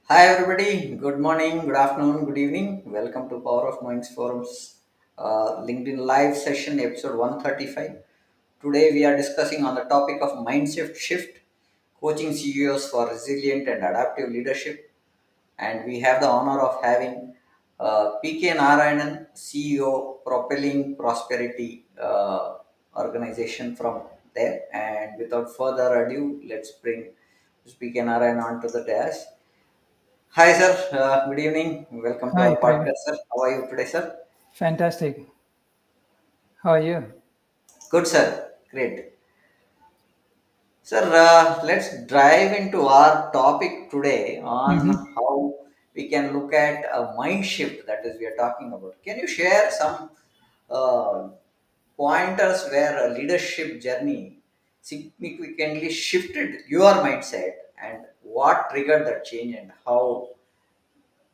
Hi everybody, good morning, good afternoon, good evening. Welcome to Power of Minds Forum's LinkedIn Live session episode 135. Today we are discussing on the topic of mindset shift, coaching CEOs for resilient and adaptive leadership. And we have the honor of having P K Narayanan, CEO, Propelling Prosperity organization from there. And without further ado, let's bring P K Narayanan onto the dash. Hi, sir. Good evening. Welcome to Hi, our Prem. podcast, sir. How are you today, sir? Fantastic. How are you? Good, sir. Great. Sir, let's dive into our topic today on Mm-hmm. how we can look at a mind shift that is we are talking about. Can you share some uh, pointers where a leadership journey significantly shifted your mindset and what triggered that change and how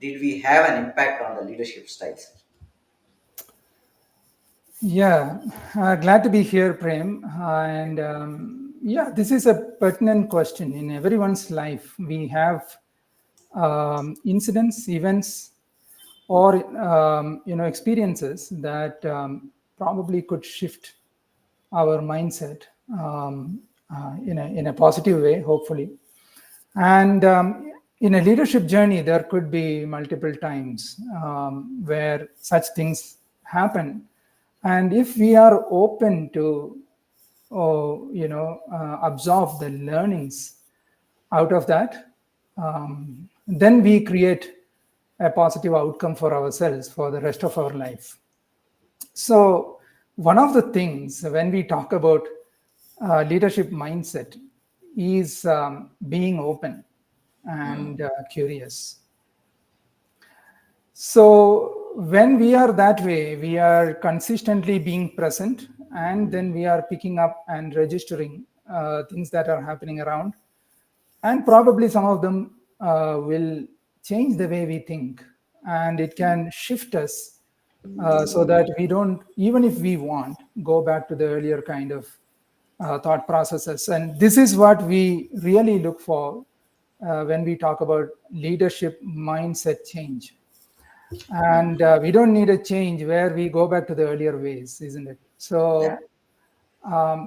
did we have an impact on the leadership styles? Yeah, glad to be here, Prem. And yeah, this is a pertinent question. In everyone's life, we have incidents, events, or experiences that probably could shift our mindset in a positive way, hopefully. And in a leadership journey, there could be multiple times where such things happen. And if we are open to, absorb the learnings out of that, then we create a positive outcome for ourselves for the rest of our life. So, one of the things when we talk about leadership mindset is being open and curious. So, when we are that way, we are consistently being present and then we are picking up and registering things that are happening around. And probably some of them will change the way we think and it can shift us so that we don't, even if we want, go back to the earlier kind of thought processes. And this is what we really look for when we talk about leadership mindset change. And we don't need a change where we go back to the earlier ways, isn't it? Yeah. So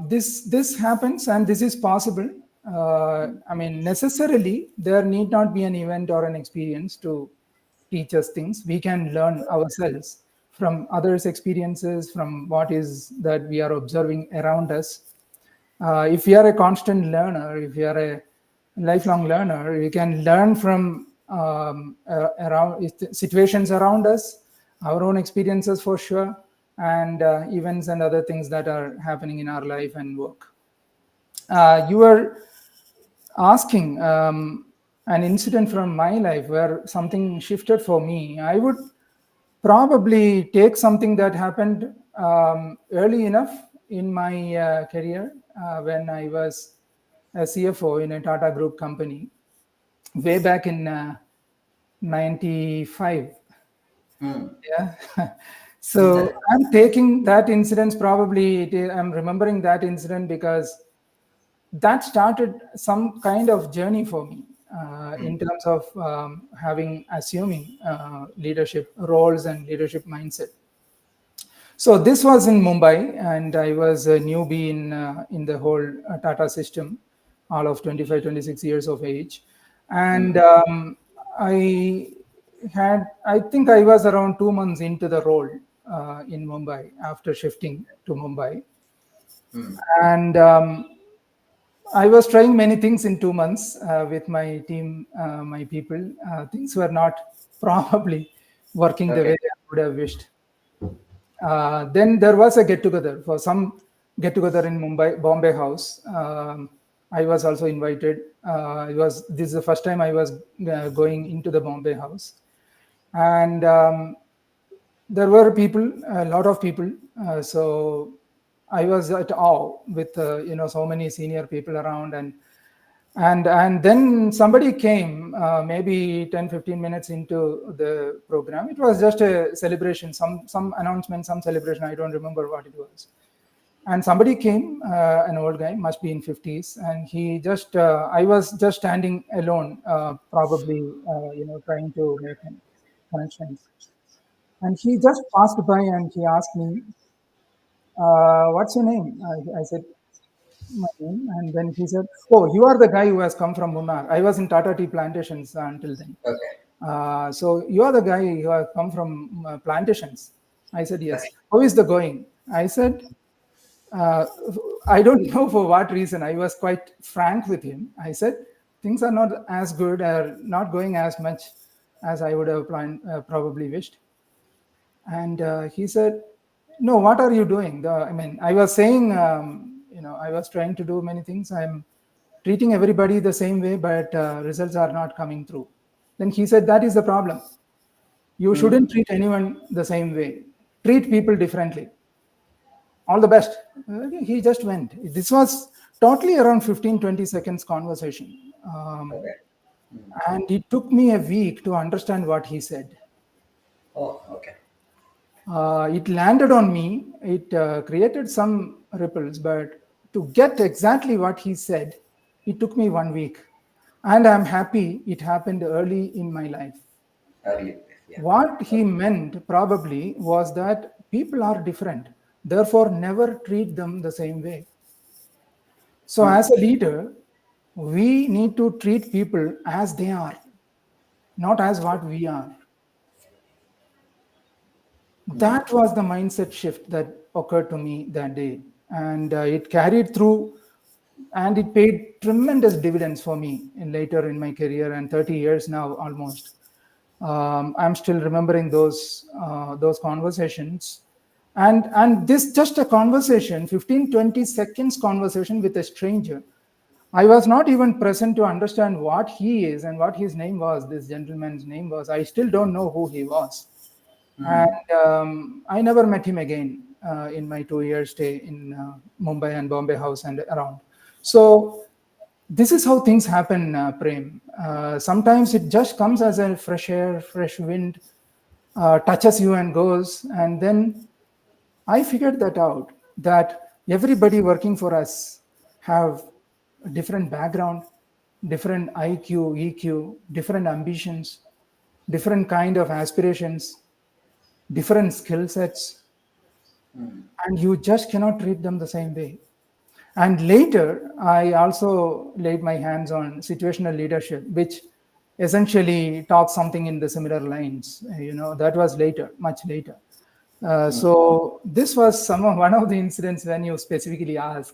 this happens and this is possible. I mean, necessarily there need not be an event or an experience to teach us things. We can learn ourselves from others' experiences, from what is that we are observing around us. If you are a constant learner, if you are a lifelong learner, you can learn from around situations around us, our own experiences for sure, and events and other things that are happening in our life and work. You were asking an incident from my life where something shifted for me. I would probably take something that happened early enough in my career when I was a CFO in a Tata Group company way back in 95. Hmm. Yeah. So I'm taking that incident, probably I'm remembering that incident because that started some kind of journey for me in terms of assuming leadership roles and leadership mindset. So this was in Mumbai, and I was a newbie in the whole Tata system, all of 25, 26 years of age, and I I think I was around 2 months into the role in Mumbai after shifting to Mumbai, and I was trying many things in 2 months with my team, my people. Things were not probably working the Okay. way I would have wished. Then there was a get together for some get together in Mumbai, Bombay House. I was also invited. This is the first time I was going into the Bombay House, and there were people, a lot of people. So I was at awe with so many senior people around, and then somebody came maybe 10-15 minutes into the program. It was just a celebration, some announcement, some celebration. I don't remember what it was. And somebody came, an old guy, must be in 50s, and he just, I was just standing alone, probably, trying to make connections. And he just passed by and he asked me, "What's your name?" I said, "My name." And then he said, "Oh, you are the guy who has come from Munnar." I was in Tata Tea plantations until then. Okay. So you are the guy who has come from plantations. I said, "Yes." Okay. "How is the going?" I said, uh, I don't know for what reason. I was quite frank with him. I said, "Things are not as good or not going as much as I would have planned, probably wished." And he said, "No, what are you doing?" I mean, I was saying, I was trying to do many things. I'm treating everybody the same way, but results are not coming through. Then he said, "That is the problem. You Hmm. shouldn't treat anyone the same way. Treat people differently. All the best." He just went. This was totally around 15, 20 seconds conversation. Okay. Hmm. And it took me a week to understand what he said. Oh, okay. It landed on me. It created some ripples, but to get exactly what he said, it took me 1 week. And I'm happy it happened early in my life. Early. Yeah. What he meant probably was that people are different, therefore, never treat them the same way. So, Hmm. as a leader, we need to treat people as they are, not as what we are. Hmm. That was the mindset shift that occurred to me that day. And it carried through and it paid tremendous dividends for me in later in my career and 30 years now almost. I'm still remembering those conversations. And this just a conversation, 15, 20 seconds conversation with a stranger. I was not even present to understand what he is and what his name was. This gentleman's name was. I still don't know who he was. Hmm. And I never met him again in my 2 year stay in Mumbai and Bombay House and around. So this is how things happen, Prem. Sometimes it just comes as a fresh air, fresh wind, touches you and goes. And then I figured that out, that everybody working for us have a different background, different IQ, EQ, different ambitions, different kind of aspirations, different skill sets, Hmm. and you just cannot treat them the same way. And later, I also laid my hands on situational leadership, which essentially talks something in the similar lines. That was later, much later. So this was one of the incidents when you specifically ask,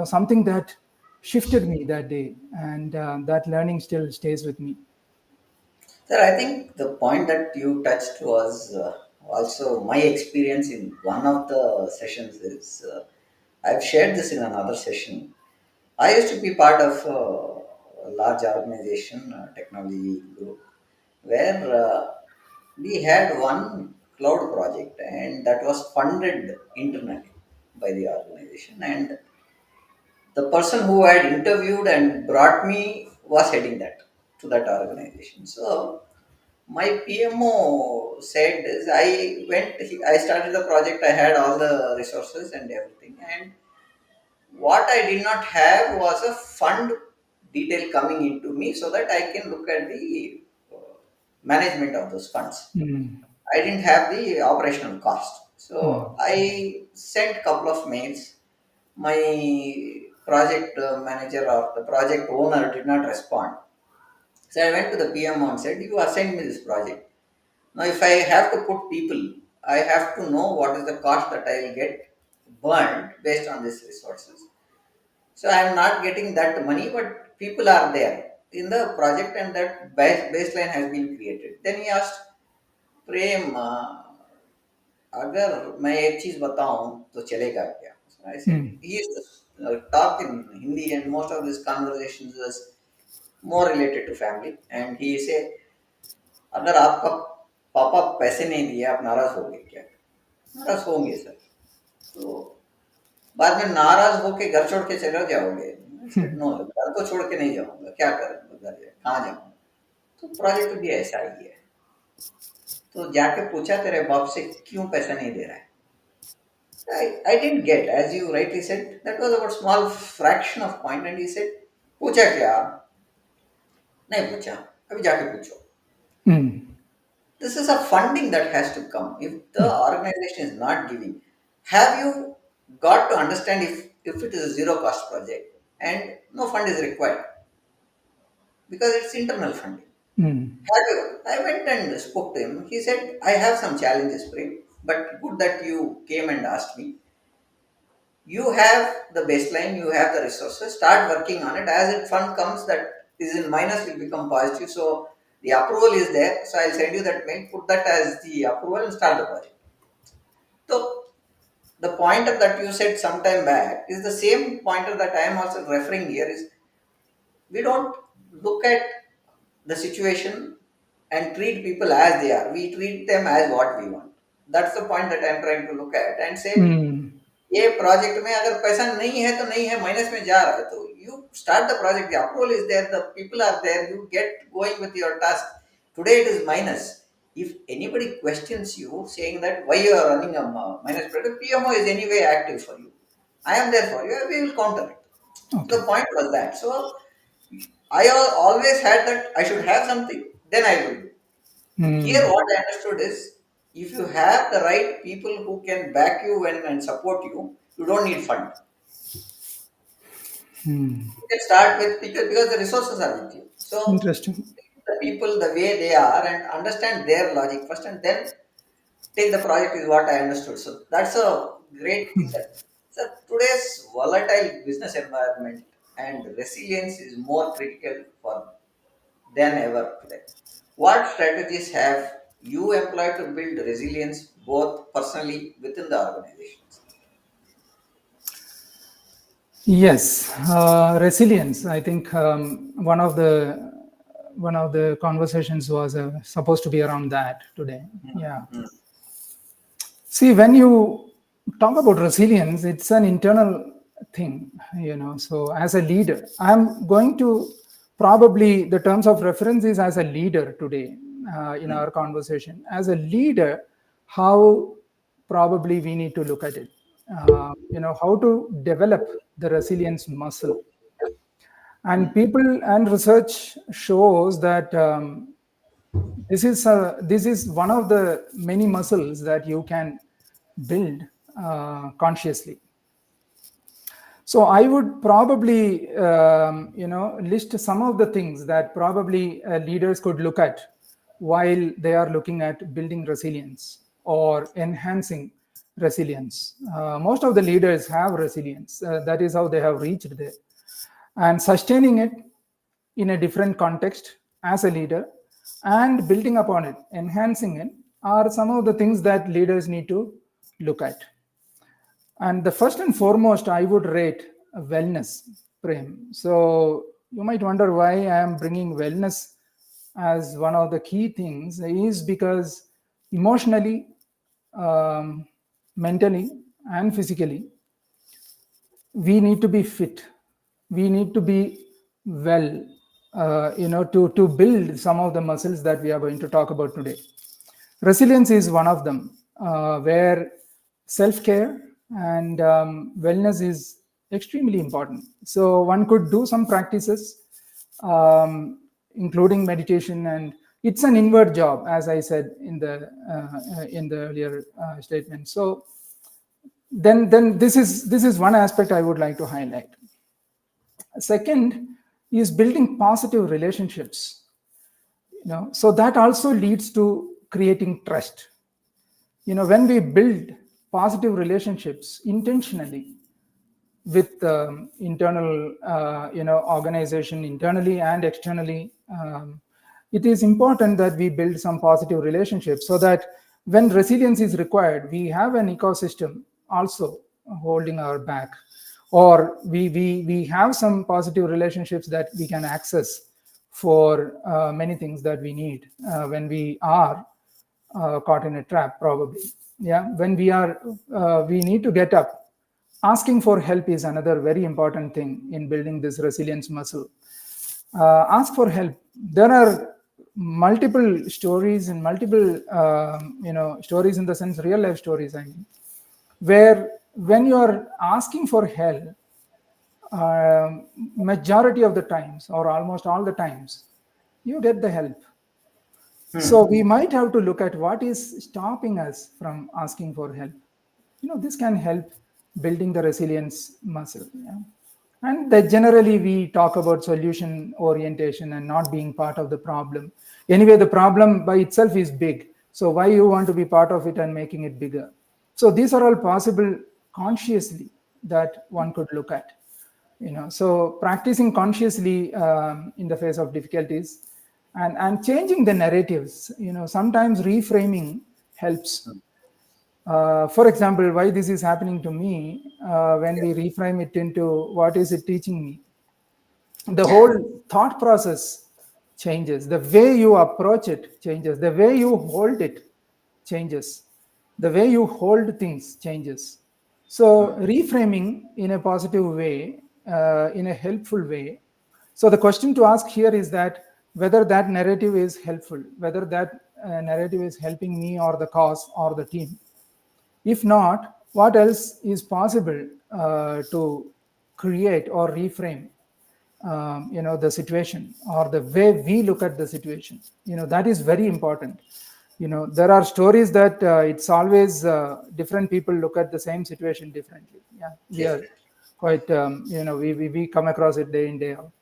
something that shifted me that day, and that learning still stays with me. Sir, I think the point that you touched was also my experience in one of the sessions is I've shared this in another session. I used to be part of a large organization, technology group, where we had one cloud project and that was funded internally by the organization. And the person who had interviewed and brought me was heading that to that organization. So my PMO said is I started the project, I had all the resources and everything. And what I did not have was a fund detail coming into me so that I can look at the uh, management of those funds. Mm. I didn't have the operational cost. So Mm. I sent a couple of mails. My project manager or the project owner did not respond. So I went to the PMO and said, "You assigned me this project. Now, if I have to put people, I have to know what is the cost that I will get burned based on these resources. So I am not getting that money, but people are there in the project and that baseline has been created." Then he asked, "प्रेम अगर मैं एक चीज बताऊं तो चलेगा क्या?" So I said, Mm. he used to talk in Hindi and most of his conversations was more related to family. And he said, "अगर आपका पापा पैसे नहीं दिए आप नाराज होगे क्या?" नाराज होंगे सर। तो बाद में नाराज होके घर छोड़ के चले जाओगे? सेड नो, घर तो छोड़ के नहीं जाऊंगा, क्या करूंगा घर, कहाँ जाऊंगा? तो प्रोजेक्ट भी ऐसा ही है। तो जाके पूछा तेरे बाप से क्यों पैसा नहीं दे रहा है? I didn't get, as you rightly said, that was about small fraction of point, and he said, पूछा क्या? नहीं पूछा, अभी जाके पूछो. Mm. This is a funding that has to come. If the organization is not giving, have you got to understand if it is a zero cost project and no fund is required because it's internal funding. Mm. Have you? I went and spoke to him. He said, I have some challenges, Prem, but good that you came and asked me. You have the baseline, you have the resources, start working on it. As it fund comes that is in minus will become positive. So the approval is there. So I'll send you that mail, put that as the approval and start the project. So the pointer that you said sometime back is the same pointer that I am also referring here is we don't look at the situation and treat people as they are. We treat them as what we want. That's the point that I'm trying to look at and say Mm. ये project में अगर पैसा नहीं है तो नहीं है minus में जा रहा है तो you start the project the approval is there the people are there you get going with your task today it is minus if anybody questions you saying that why you are running a minus product PMO is anyway active for you I am there for you we will counter it Okay. the point was that so I always had that I should have something then I will do here, Mm. what I understood is if you have the right people who can back you and support you, you don't need fund. Mm. You can start with because the resources are with you. So Interesting. the people the way they are and understand their logic first and then take the project is what I understood. So that's a great thing that so today's volatile business environment and resilience is more critical for than ever today. What strategies have you employed to build resilience both personally within the organizations? Yes, resilience. I think one of the conversations was supposed to be around that today. Yeah. Mm, See, when you talk about resilience, it's an internal thing, So, as a leader, I'm going to probably the terms of reference is as a leader today in mm, our conversation. As a leader, how probably we need to look at it. How to develop the resilience muscle. And mm, people and research shows that this is one of the many muscles that you can build consciously. So I would probably list some of the things that probably leaders could look at while they are looking at building resilience or enhancing resilience. Most of the leaders have resilience. That is how they have reached there, and sustaining it in a different context as a leader and building upon it, enhancing it, are some of the things that leaders need to look at. And the first and foremost, I would rate wellness, Prem. So you might wonder why I am bringing wellness as one of the key things is because emotionally, mentally, and physically, we need to be fit. We need to be well, to build some of the muscles that we are going to talk about today. Resilience is one of them, where self-care and wellness is extremely important. So one could do some practices, including meditation, and it's an inward job, as I said in the earlier statement. So then this is one aspect I would like to highlight. Second is building positive relationships. So that also leads to creating trust. When we build positive relationships intentionally with internal organization, internally and externally, it is important that we build some positive relationships so that when resilience is required, we have an ecosystem also holding our back, or we have some positive relationships that we can access for many things that we need when we are caught in a trap, probably. Yeah, when we need to get up. Asking for help is another very important thing in building this resilience muscle. Ask for help. There are multiple stories and multiple stories in the sense real life stories, I mean, where when you are asking for help, majority of the times or almost all the times, you get the help. So we might have to look at what is stopping us from asking for help. This can help building the resilience muscle. Yeah? And that generally we talk about solution orientation and not being part of the problem. Anyway, the problem by itself is big. So why you want to be part of it and making it bigger? So these are all possible consciously that one could look at. So practicing consciously in the face of difficulties and changing the narratives. Sometimes reframing helps. For example, why this is happening to me, when we reframe it into what is it teaching me, the Yeah. whole thought process changes, the way you approach it changes, the way you hold it changes, the way you hold things changes. So reframing in a positive way, in a helpful way. So the question to ask here is that whether that narrative is helpful, whether that narrative is helping me or the cause or the team. If not, what else is possible to create or reframe the situation or the way we look at the situation? That is very important. There are stories that it's always different people look at the same situation differently. Yeah, we are Different. quite we come across it day in day out.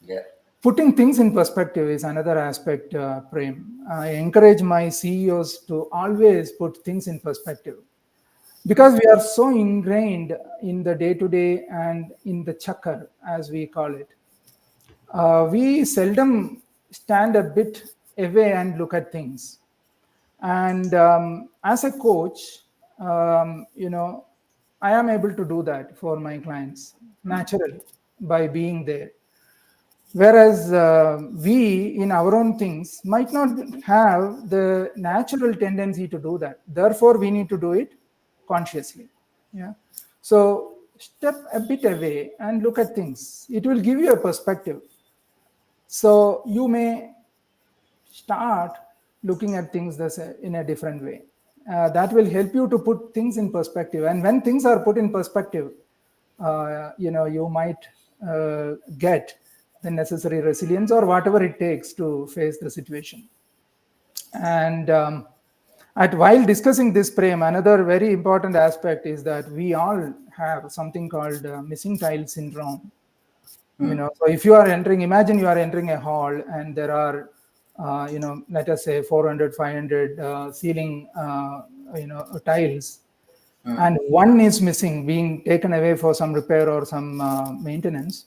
Yeah. Putting things in perspective is another aspect, Prem. I encourage my CEOs to always put things in perspective, because we are so ingrained in the day to day and in the chakkar, as we call it. We seldom stand a bit away and look at things. And as a coach, I am able to do that for my clients naturally by being there. Whereas we, in our own things, might not have the natural tendency to do that. Therefore, we need to do it consciously. Yeah. So step a bit away and look at things. It will give you a perspective. So you may start looking at things in a different way. That will help you to put things in perspective. And when things are put in perspective, you might get the necessary resilience or whatever it takes to face the situation. And while discussing this, Prem, another very important aspect is that we all have something called missing tile syndrome. So if you are entering, imagine you are entering a hall and there are let us say 400, 500 ceiling tiles, and one is missing, being taken away for some repair or some maintenance.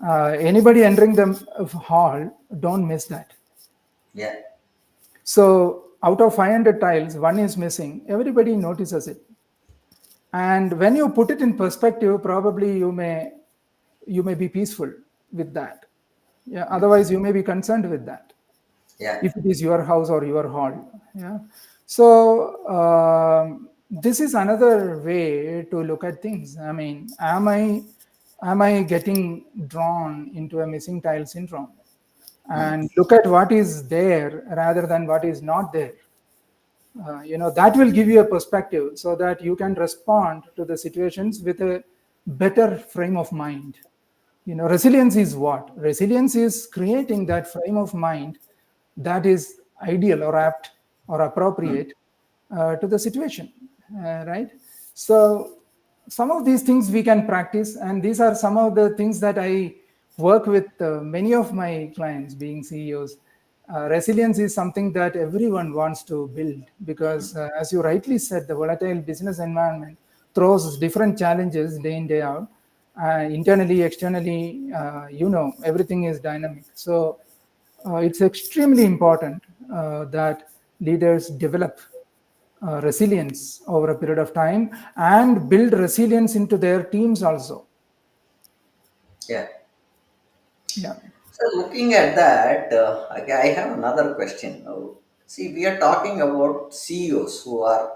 Anybody entering the hall, don't miss that. Yeah. So out of 500 tiles, one is missing, everybody notices it. And when you put it in perspective, probably you may be peaceful with that. Yeah, otherwise you may be concerned with that Yeah. if it is your house or your hall. Yeah. So this is another way to look at things. I mean, am I getting drawn into a missing tile syndrome, and look at what is there rather than what is not there? That will give you a perspective so that you can respond to the situations with a better frame of mind. Resilience is what? Resilience is creating that frame of mind that is ideal or apt or appropriate to the situation, right? So some of these things we can practice, and these are some of the things that I work with many of my clients being CEOs. Resilience is something that everyone wants to build because, as you rightly said, the volatile business environment throws different challenges day in, day out. Internally, externally, everything is dynamic. So it's extremely important that leaders develop resilience over a period of time and build resilience into their teams also. Yeah. Yeah. So looking at that, okay, I have another question. See, we are talking about CEOs who are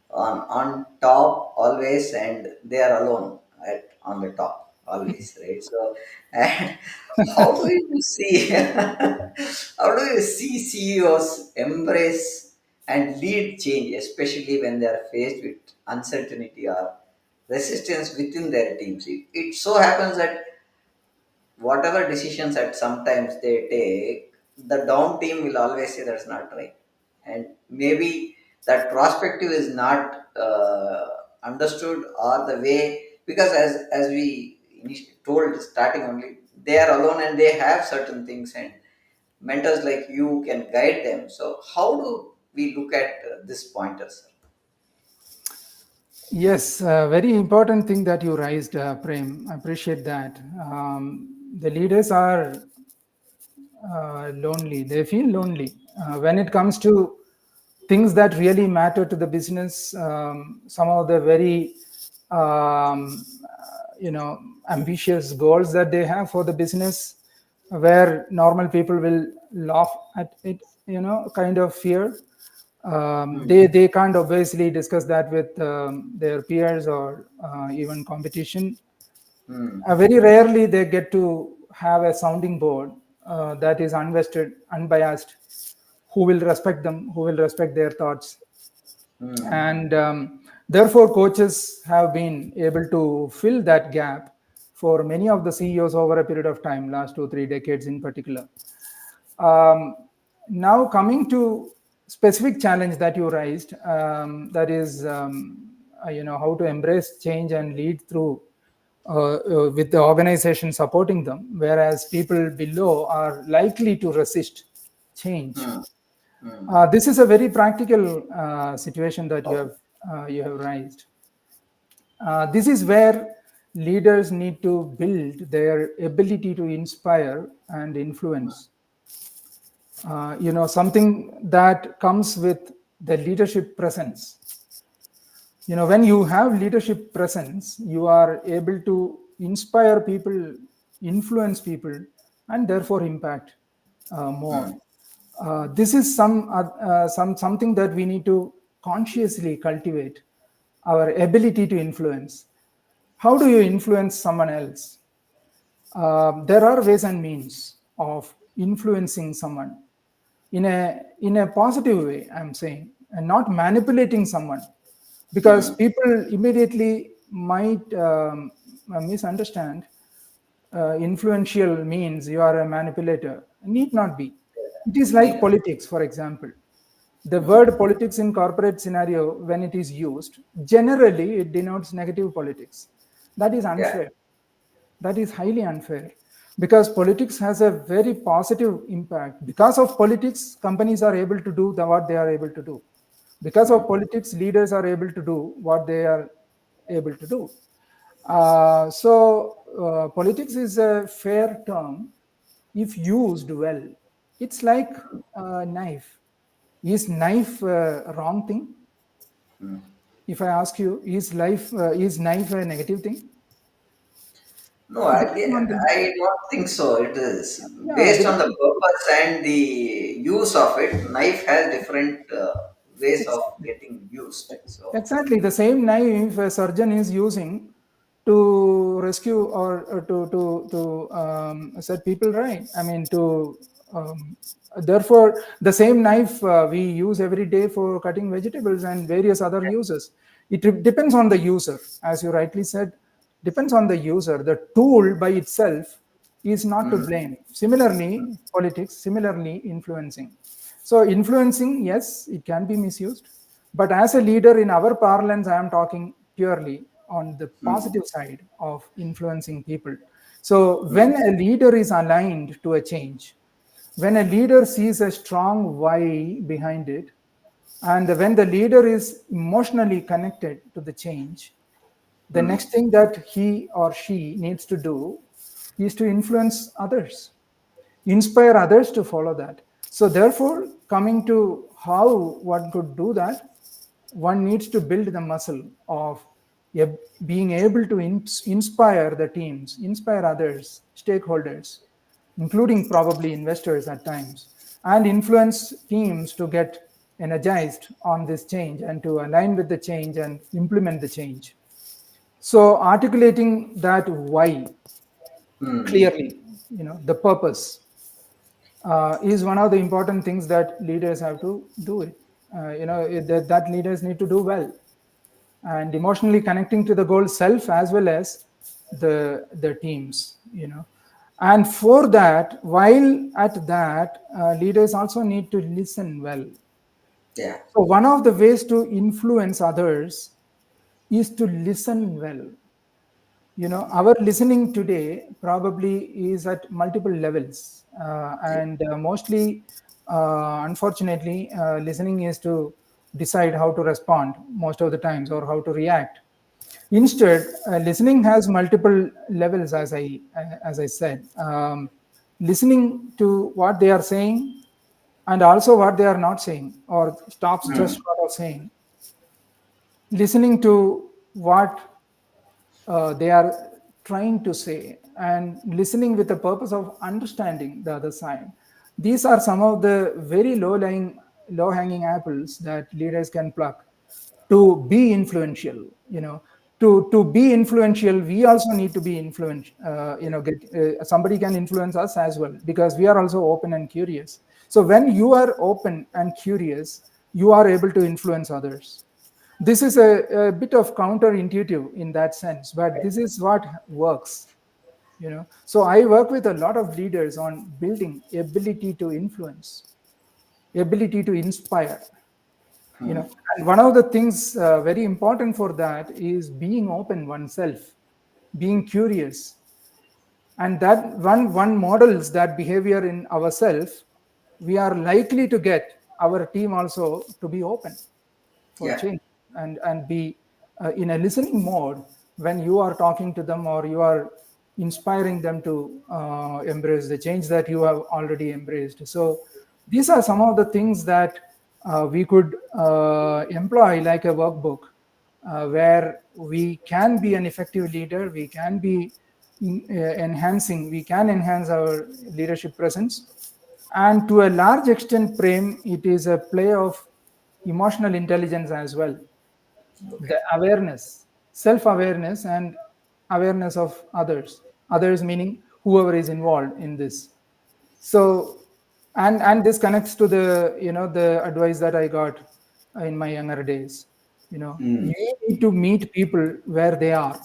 on top always, and they are alone on the top always, right? So, and how do you see how do you see CEOs embrace and lead change, especially when they are faced with uncertainty or resistance within their teams. It so happens that whatever decisions that sometimes they take, the down team will always say that's not right. And maybe that perspective is not understood or the way, because as we initially told starting only, they are alone and they have certain things, and mentors like you can guide them. So how do we look at this pointers? Yes, very important thing that you raised, Prem. I appreciate that. The leaders are lonely. They feel lonely when it comes to things that really matter to the business. Some of the very ambitious goals that they have for the business, where normal people will laugh at it, kind of fear. They can't obviously discuss that with their peers or even competition. Hmm. Very rarely they get to have a sounding board that is unvested, unbiased, who will respect them, who will respect their thoughts. Hmm. And therefore, coaches have been able to fill that gap for many of the CEOs over a period of time, last 2 3 decades in particular. um, Now coming to specific challenge that you raised, that is how to embrace change and lead through with the organization supporting them, whereas people below are likely to resist change. Hmm. Hmm. This is a very practical situation that Okay. you have raised. This is where leaders need to build their ability to inspire and influence. Something that comes with the leadership presence. When you have leadership presence, you are able to inspire people, influence people, and therefore impact more. Hmm. This is something that we need to consciously cultivate, our ability to influence. How do you influence someone else? There are ways and means of influencing someone in a positive way, I'm saying, and not manipulating someone, because Hmm. people immediately might misunderstand influential means you are a manipulator. Need not be. It is like Neither. politics, for example. The Hmm. word politics in corporate scenario, when it is used, generally it denotes negative politics. That is Yeah. unfair. That is highly unfair, because politics has a very positive impact. Because of politics, companies are able to do what they are able to do. Because of politics, leaders are able to do what they are able to do. Politics is a fair term if used well. It's like a knife. Is knife a wrong thing? If I ask you, is knife a negative thing? No, Depending on the, I don't think so. It is yeah, based on the depending. purpose and the use of it. Knife has different ways of Exactly. getting used. So, Exactly. The same knife a surgeon is using to rescue or to set people right. I mean, therefore, the same knife we use every day for cutting vegetables and various other uses. It depends on the user, as you rightly said. Depends on the user. The tool by itself is not to mm, blame. Similarly, politics, similarly, influencing. So, influencing, yes, it can be misused. But as a leader, in our parlance, I am talking purely on the mm, positive side of influencing people. So, mm, when a leader is aligned to a change, when a leader sees a strong why behind it, and when the leader is emotionally connected to the change, the mm, next thing that he or she needs to do is to influence others, inspire others to follow that. So therefore, coming to how one could do that, one needs to build the muscle of being able to inspire the teams, inspire others, stakeholders, including probably investors at times, and influence teams to get energized on this change and to align with the change and implement the change. So articulating that why mm. clearly, the purpose is one of the important things that leaders have to do it. that leaders need to do well, and emotionally connecting to the goal self as well as the teams, and for that, while at that, leaders also need to listen well. Yeah. So one of the ways to influence others is to listen well. Our listening today probably is at multiple levels, and mostly, unfortunately, listening is to decide how to respond most of the times, or how to react. Instead, listening has multiple levels, as I said. Listening to what they are saying, and also what they are not saying, or stops just Hmm. short of saying. Listening to what they are trying to say, and listening with the purpose of understanding the other side. These are some of the very low hanging apples that leaders can pluck to be influential. To be influential, we also need to be influential. Get somebody can influence us as well, because we are also open and curious. So when you are open and curious, you are able to influence others. This is a bit of counterintuitive in that sense, but this is what works. So I work with a lot of leaders on building ability to influence, ability to inspire. And one of the things very important for that is being open oneself, being curious, and that one models that behavior in ourselves. We are likely to get our team also to be open for Yeah. change, and be in a listening mode when you are talking to them, or you are inspiring them to embrace the change that you have already embraced. So these are some of the things that we could employ like a workbook, where we can be an effective leader, we can be we can enhance our leadership presence. And to a large extent, Prem, it is a play of emotional intelligence as well. Okay. The awareness, self awareness, and awareness of others meaning whoever is involved in this. So, and this connects to the advice that I got in my younger days. Hmm. You need to meet people where they are,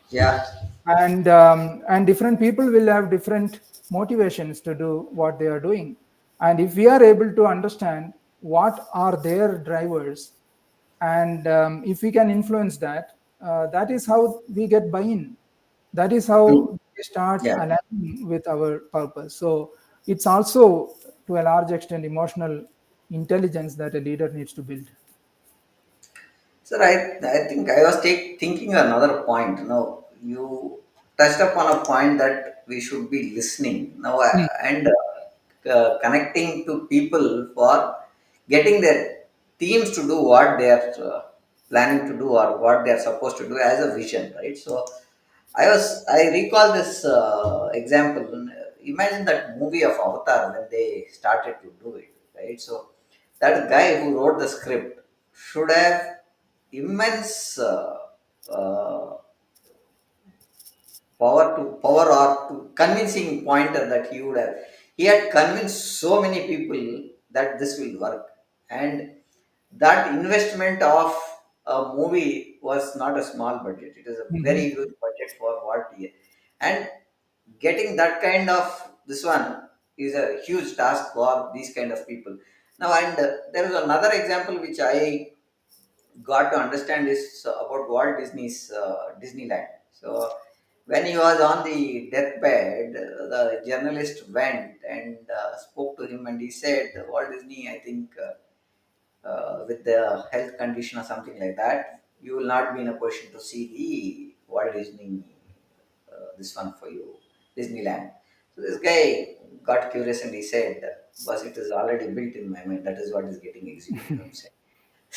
Yeah. and different people will have different motivations to do what they are doing. And if we are able to understand what are their drivers, and if we can influence that, that is how we get buy-in, that is Hmm. how we start Yeah. aligning with our purpose. So it's also, to a large extent, emotional intelligence that a leader needs to build. Sir, I think I was thinking another point. Now, you touched upon a point that we should be listening. Now, Mm. and connecting to people for getting their teams to do what they are planning to do, or what they are supposed to do as a vision, right? So, I recall this example. Imagine that movie of Avatar when they started to do it, right? So, that guy who wrote the script should have immense uh, power or to convincing pointer that he would have. He had convinced so many people that this will work, and that investment of a movie was not a small budget. It is a very Mhm. huge budget for what he, and getting that kind of this one is a huge task for these kind of people. Now, and there is another example which I got to understand is about Walt Disney's Disneyland. So when he was on the deathbed, the journalist went and spoke to him, and he said, "Walt Disney, I think with the health condition or something like that, you will not be in a position to see the Walt Disney this one for you, Disneyland." So this guy got curious and he said, "Boss, it is already built in my mind. That is what is getting executed outside."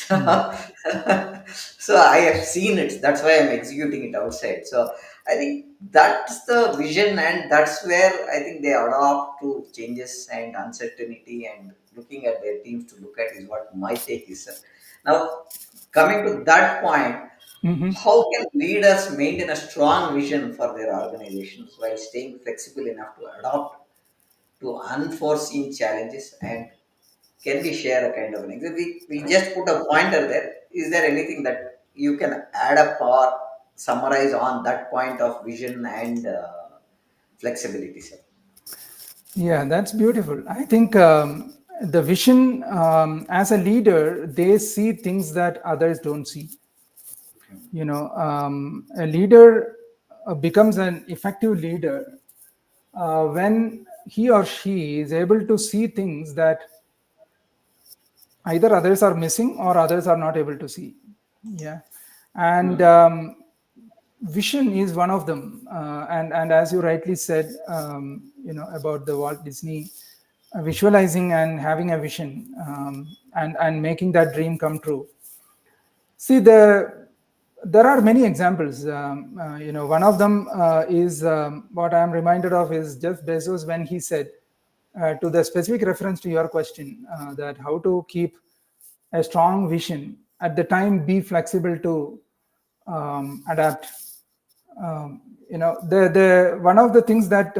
Mm. So I have seen it. That's why I'm executing it outside. So I think that's the vision, and that's where I think they adopt to changes and uncertainty and looking at their teams to look at is what my take is. Sir. Now, coming to that point, Mhm. how can leaders maintain a strong vision for their organizations while staying flexible enough to adapt to unforeseen challenges and Can we share a kind of an example? We just put a pointer there. Is there anything that you can add up or summarize on that point of vision and flexibility, sir? Yeah, that's beautiful. I think the vision, as a leader, they see things that others don't see. A leader becomes an effective leader when he or she is able to see things that either others are missing or others are not able to see. Yeah. And vision is one of them. And as you rightly said, about the Walt Disney, visualizing and having a vision, and making that dream come true. See, there are many examples. One of them is, what I am reminded of is Jeff Bezos when he said, to the specific reference to your question, that how to keep a strong vision at the time, be flexible to adapt. The one of the things that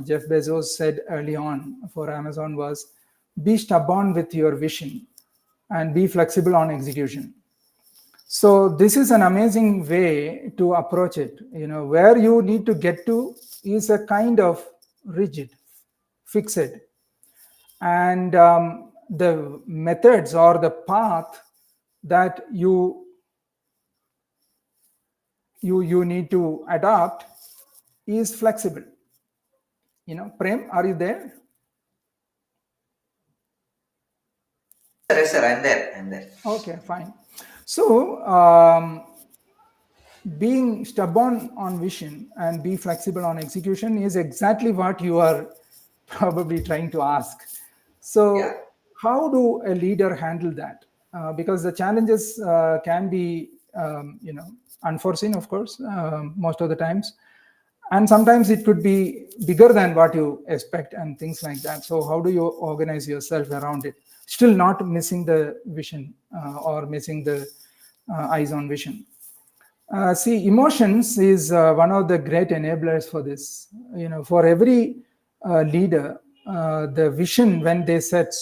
Jeff Bezos said early on for Amazon was, be stubborn with your vision and be flexible on execution. So this is an amazing way to approach it. Where you need to get to is a kind of rigid, fixed, and the methods or the path that you need to adopt is flexible. Prem, are you there? Yes, sir. I'm there. I'm there. Okay, fine. So being stubborn on vision and be flexible on execution is exactly what you are probably trying to ask. Yeah. So how do a leader handle that? Because the challenges can be unforeseen, of course, most of the times, and sometimes it could be bigger than what you expect and things like that. So how do you organize yourself around it, still not missing the vision, or missing the eyes on vision? See, emotions is one of the great enablers for this. For every leader, the vision when they set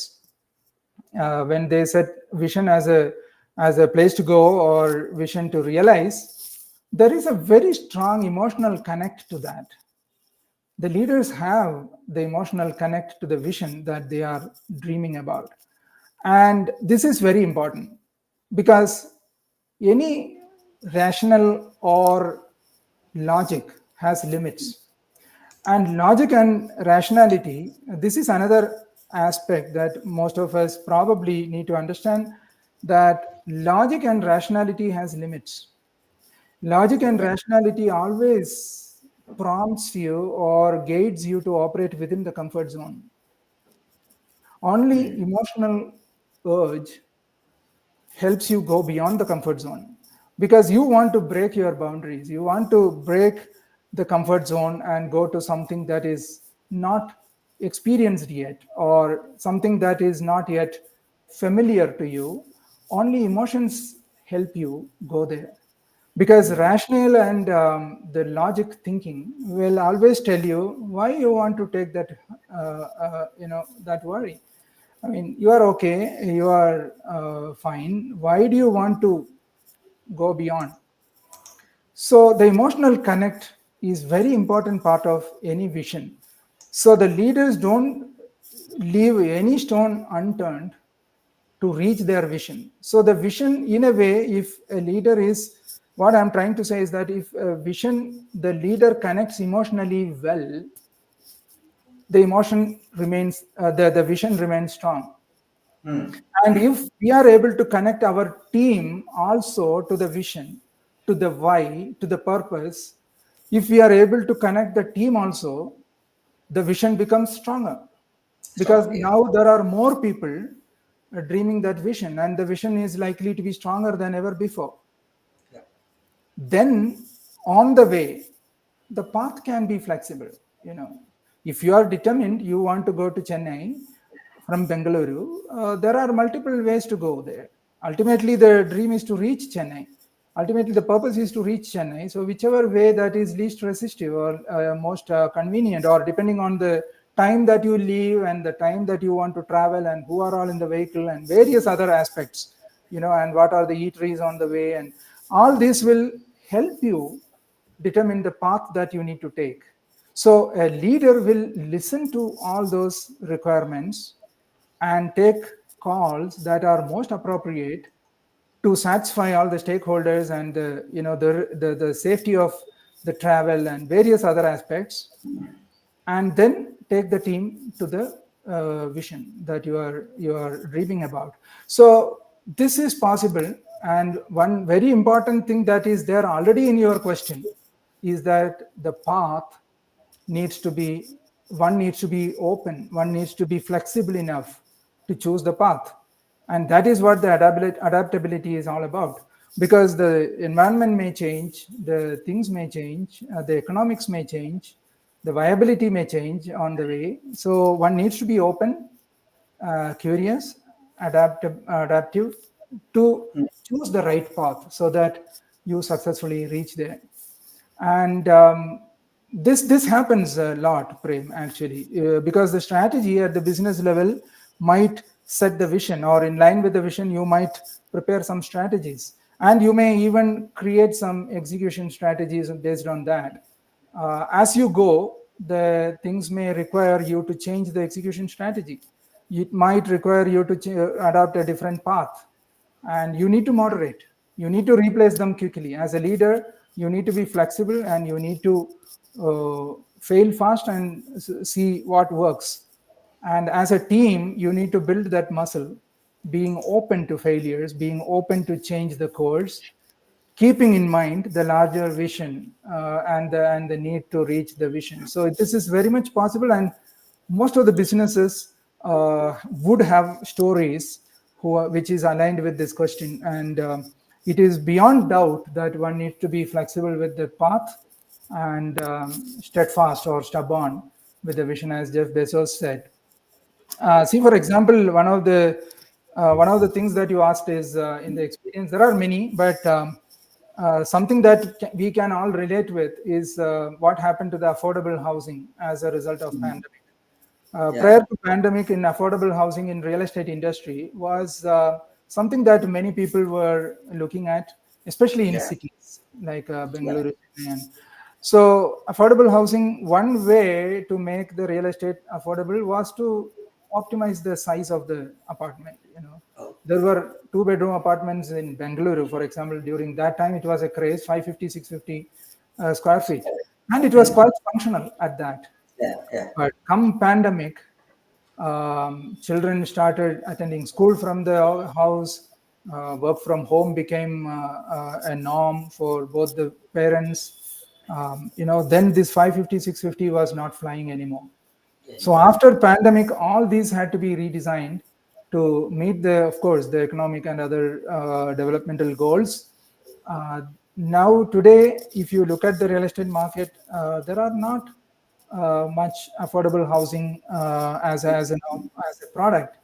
vision as a place to go or vision to realize, there is a very strong emotional connect to that. The leaders have the emotional connect to the vision that they are dreaming about, and this is very important because any rational or logic has limits, and logic and rationality, this is another aspect that most of us probably need to understand, that logic and rationality has limits. Logic and rationality always prompts you or guides you to operate within the comfort zone. Only emotional urge helps you go beyond the comfort zone, because you want to break your boundaries. You want to break the comfort zone and go to something that is not experienced yet, or something that is not yet familiar to you. Only emotions help you go there, because rational and the logic thinking will always tell you why you want to take that that worry. I mean, you are okay, you are fine. Why do you want to go beyond? So the emotional connect is very important part of any vision. So the leaders don't leave any stone unturned to reach their vision. So the vision, in a way, if a leader is, what I'm trying to say is that if a vision, the leader connects emotionally well, the emotion remains, the vision remains strong. And if we are able to connect our team also to the vision, to the why, to the purpose, if we are able to connect the team also, the vision becomes stronger, because Stronger. Yeah. now there are more people dreaming that vision, and the vision is likely to be stronger than ever before. Yeah. Then on the way, the path can be flexible. If you are determined, you want to go to Chennai from Bengaluru, there are multiple ways to go there. Ultimately, the dream is to reach Chennai. Ultimately, the purpose is to reach Chennai. So whichever way that is least resistive or most convenient, or depending on the time that you leave and the time that you want to travel and who are all in the vehicle and various other aspects, and what are the eateries on the way, and all this will help you determine the path that you need to take. So a leader will listen to all those requirements and take calls that are most appropriate to satisfy all the stakeholders and the safety of the travel and various other aspects, and then take the team to the vision that you are dreaming about. So this is possible. And one very important thing that is there already in your question is that the path needs to be one needs to be open, one needs to be flexible enough to choose the path. And that is what the adaptability is all about, because the environment may change, the things may change, the economics may change, the viability may change on the way. So one needs to be open, curious, adaptive to choose the right path so that you successfully reach there. And this happens a lot, Prem, actually, because the strategy at the business level might set the vision, or in line with the vision you might prepare some strategies, and you may even create some execution strategies based on that. As you go, the things may require you to change the execution strategy. It might require you to adopt a different path, and you need to moderate, you need to replace them quickly. As a leader, you need to be flexible, and you need to fail fast and see what works. And as a team, you need to build that muscle, being open to failures, being open to change the course, keeping in mind the larger vision, and the need to reach the vision. So this is very much possible, and most of the businesses would have stories which is aligned with this question. And it is beyond doubt that one needs to be flexible with the path, and steadfast or stubborn with the vision, as Jeff Bezos said. See, for example, one of the things that you asked is, in the experience. There are many, but something that we can all relate with is what happened to the affordable housing as a result of pandemic. Yeah, Prior to pandemic, in affordable housing in real estate industry was something that many people were looking at, especially in yeah, cities like yeah. Bengaluru, Chennai. And so affordable housing, one way to make the real estate affordable was to optimize the size of the apartment. Oh, There were two-bedroom apartments in Bengaluru, for example. During that time, it was a craze, 550, 650 square feet, and it was quite functional at that. yeah, yeah. But come pandemic, children started attending school from the house. Work from home became a norm for both the parents. Then this 550, 650 was not flying anymore. So after pandemic, all these had to be redesigned to meet of course, the economic and other developmental goals. Now today, if you look at the real estate market, there are not much affordable housing as a product,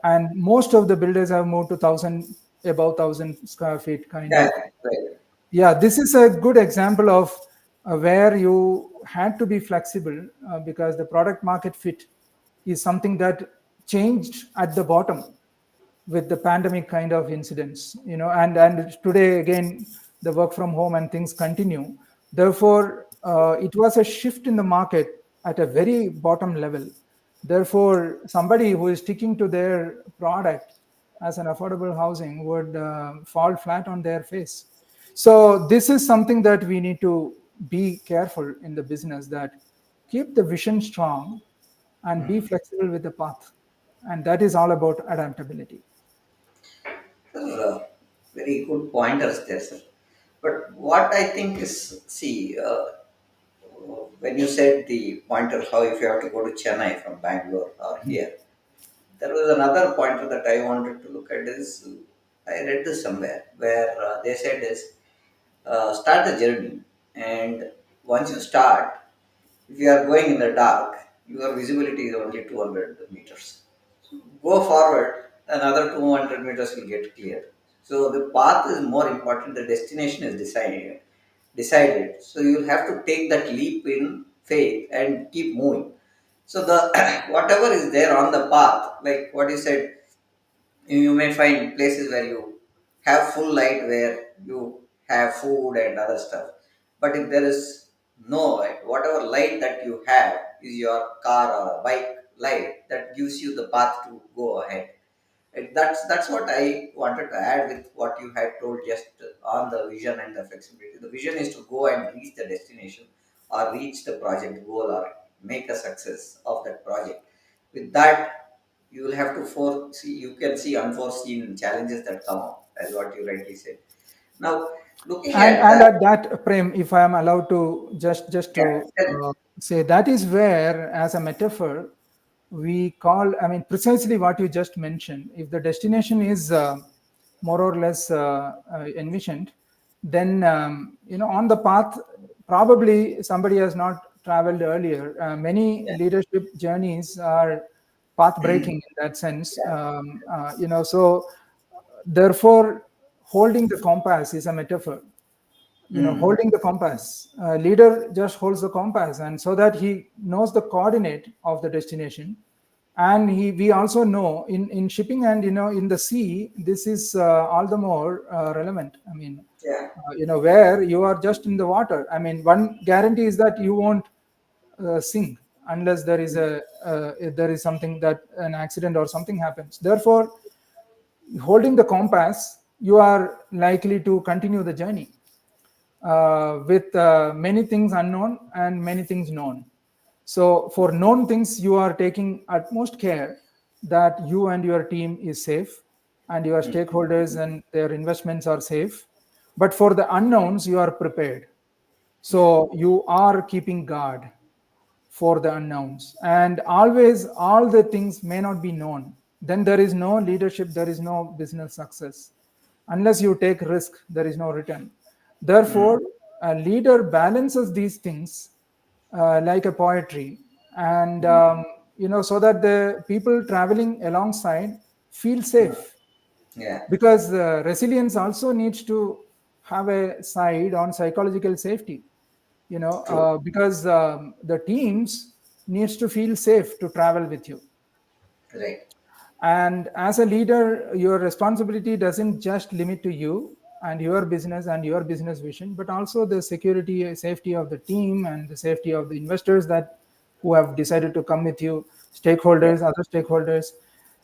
and most of the builders have moved to thousand above 1,000 square feet kind Yeah, of. right. Yeah, this is a good example of where you had to be flexible, because the product market fit is something that changed at the bottom with the pandemic kind of incidents. And today again, the work from home and things continue. Therefore, it was a shift in the market at a very bottom level. Therefore, somebody who is sticking to their product as an affordable housing would fall flat on their face. So this is something that we need to be careful in the business, that keep the vision strong and be flexible with the path. And that is all about adaptability. Very good pointers there, sir. But what I think is, see, when you said the pointer, how if you have to go to Chennai from Bangalore or here, there was another pointer that I wanted to look at is, I read this somewhere where they said is, start the journey, and once you start, if you are going in the dark, your visibility is only 200 meters. Go forward, another 200 meters will get clear. So the path is more important, the destination is decided. So you'll have to take that leap in faith and keep moving. So the whatever is there on the path, like what you said, you may find places where you have full light, where you have food and other stuff. But if there is no light, whatever light that you have is your car or a bike light that gives you the path to go ahead. And that's what I wanted to add with what you had told just on the vision and the flexibility. The vision is to go and reach the destination or reach the project goal or make a success of that project. With that, you will have to foresee. You can see unforeseen challenges that come up, as what you rightly said. Now, looking at And that, at that, Prem, if I am allowed to just yeah, to say, that is where, as a metaphor, we call, I mean, precisely what you just mentioned. If the destination is more or less envisioned, then on the path, probably somebody has not traveled earlier. Many leadership journeys are path breaking in that sense. So therefore, holding the compass is a metaphor. Holding the compass, leader just holds the compass, and so that he knows the coordinate of the destination. And we also know in shipping and in the sea, this is all the more relevant. I mean, yeah, where you are just in the water, I mean, one guarantee is that you won't sink unless there is there is something, that an accident or something happens. Therefore, holding the compass, you are likely to continue the journey with many things unknown and many things known. So for known things, you are taking utmost care that you and your team is safe, and your stakeholders and their investments are safe. But for the unknowns, you are prepared. yeah, So you are keeping guard for the unknowns, and always all the things may not be known. Then there is no leadership, there is no business success. Unless you take risk, there is no return. Therefore, a leader balances these things like a poetry, and so that the people traveling alongside feel safe. yeah, Because resilience also needs to have a side on psychological safety, true, because the teams needs to feel safe to travel with you. right, And as a leader, your responsibility doesn't just limit to you and your business vision, but also the security, safety of the team, and the safety of the investors that who have decided to come with you, yeah, stakeholders, other stakeholders.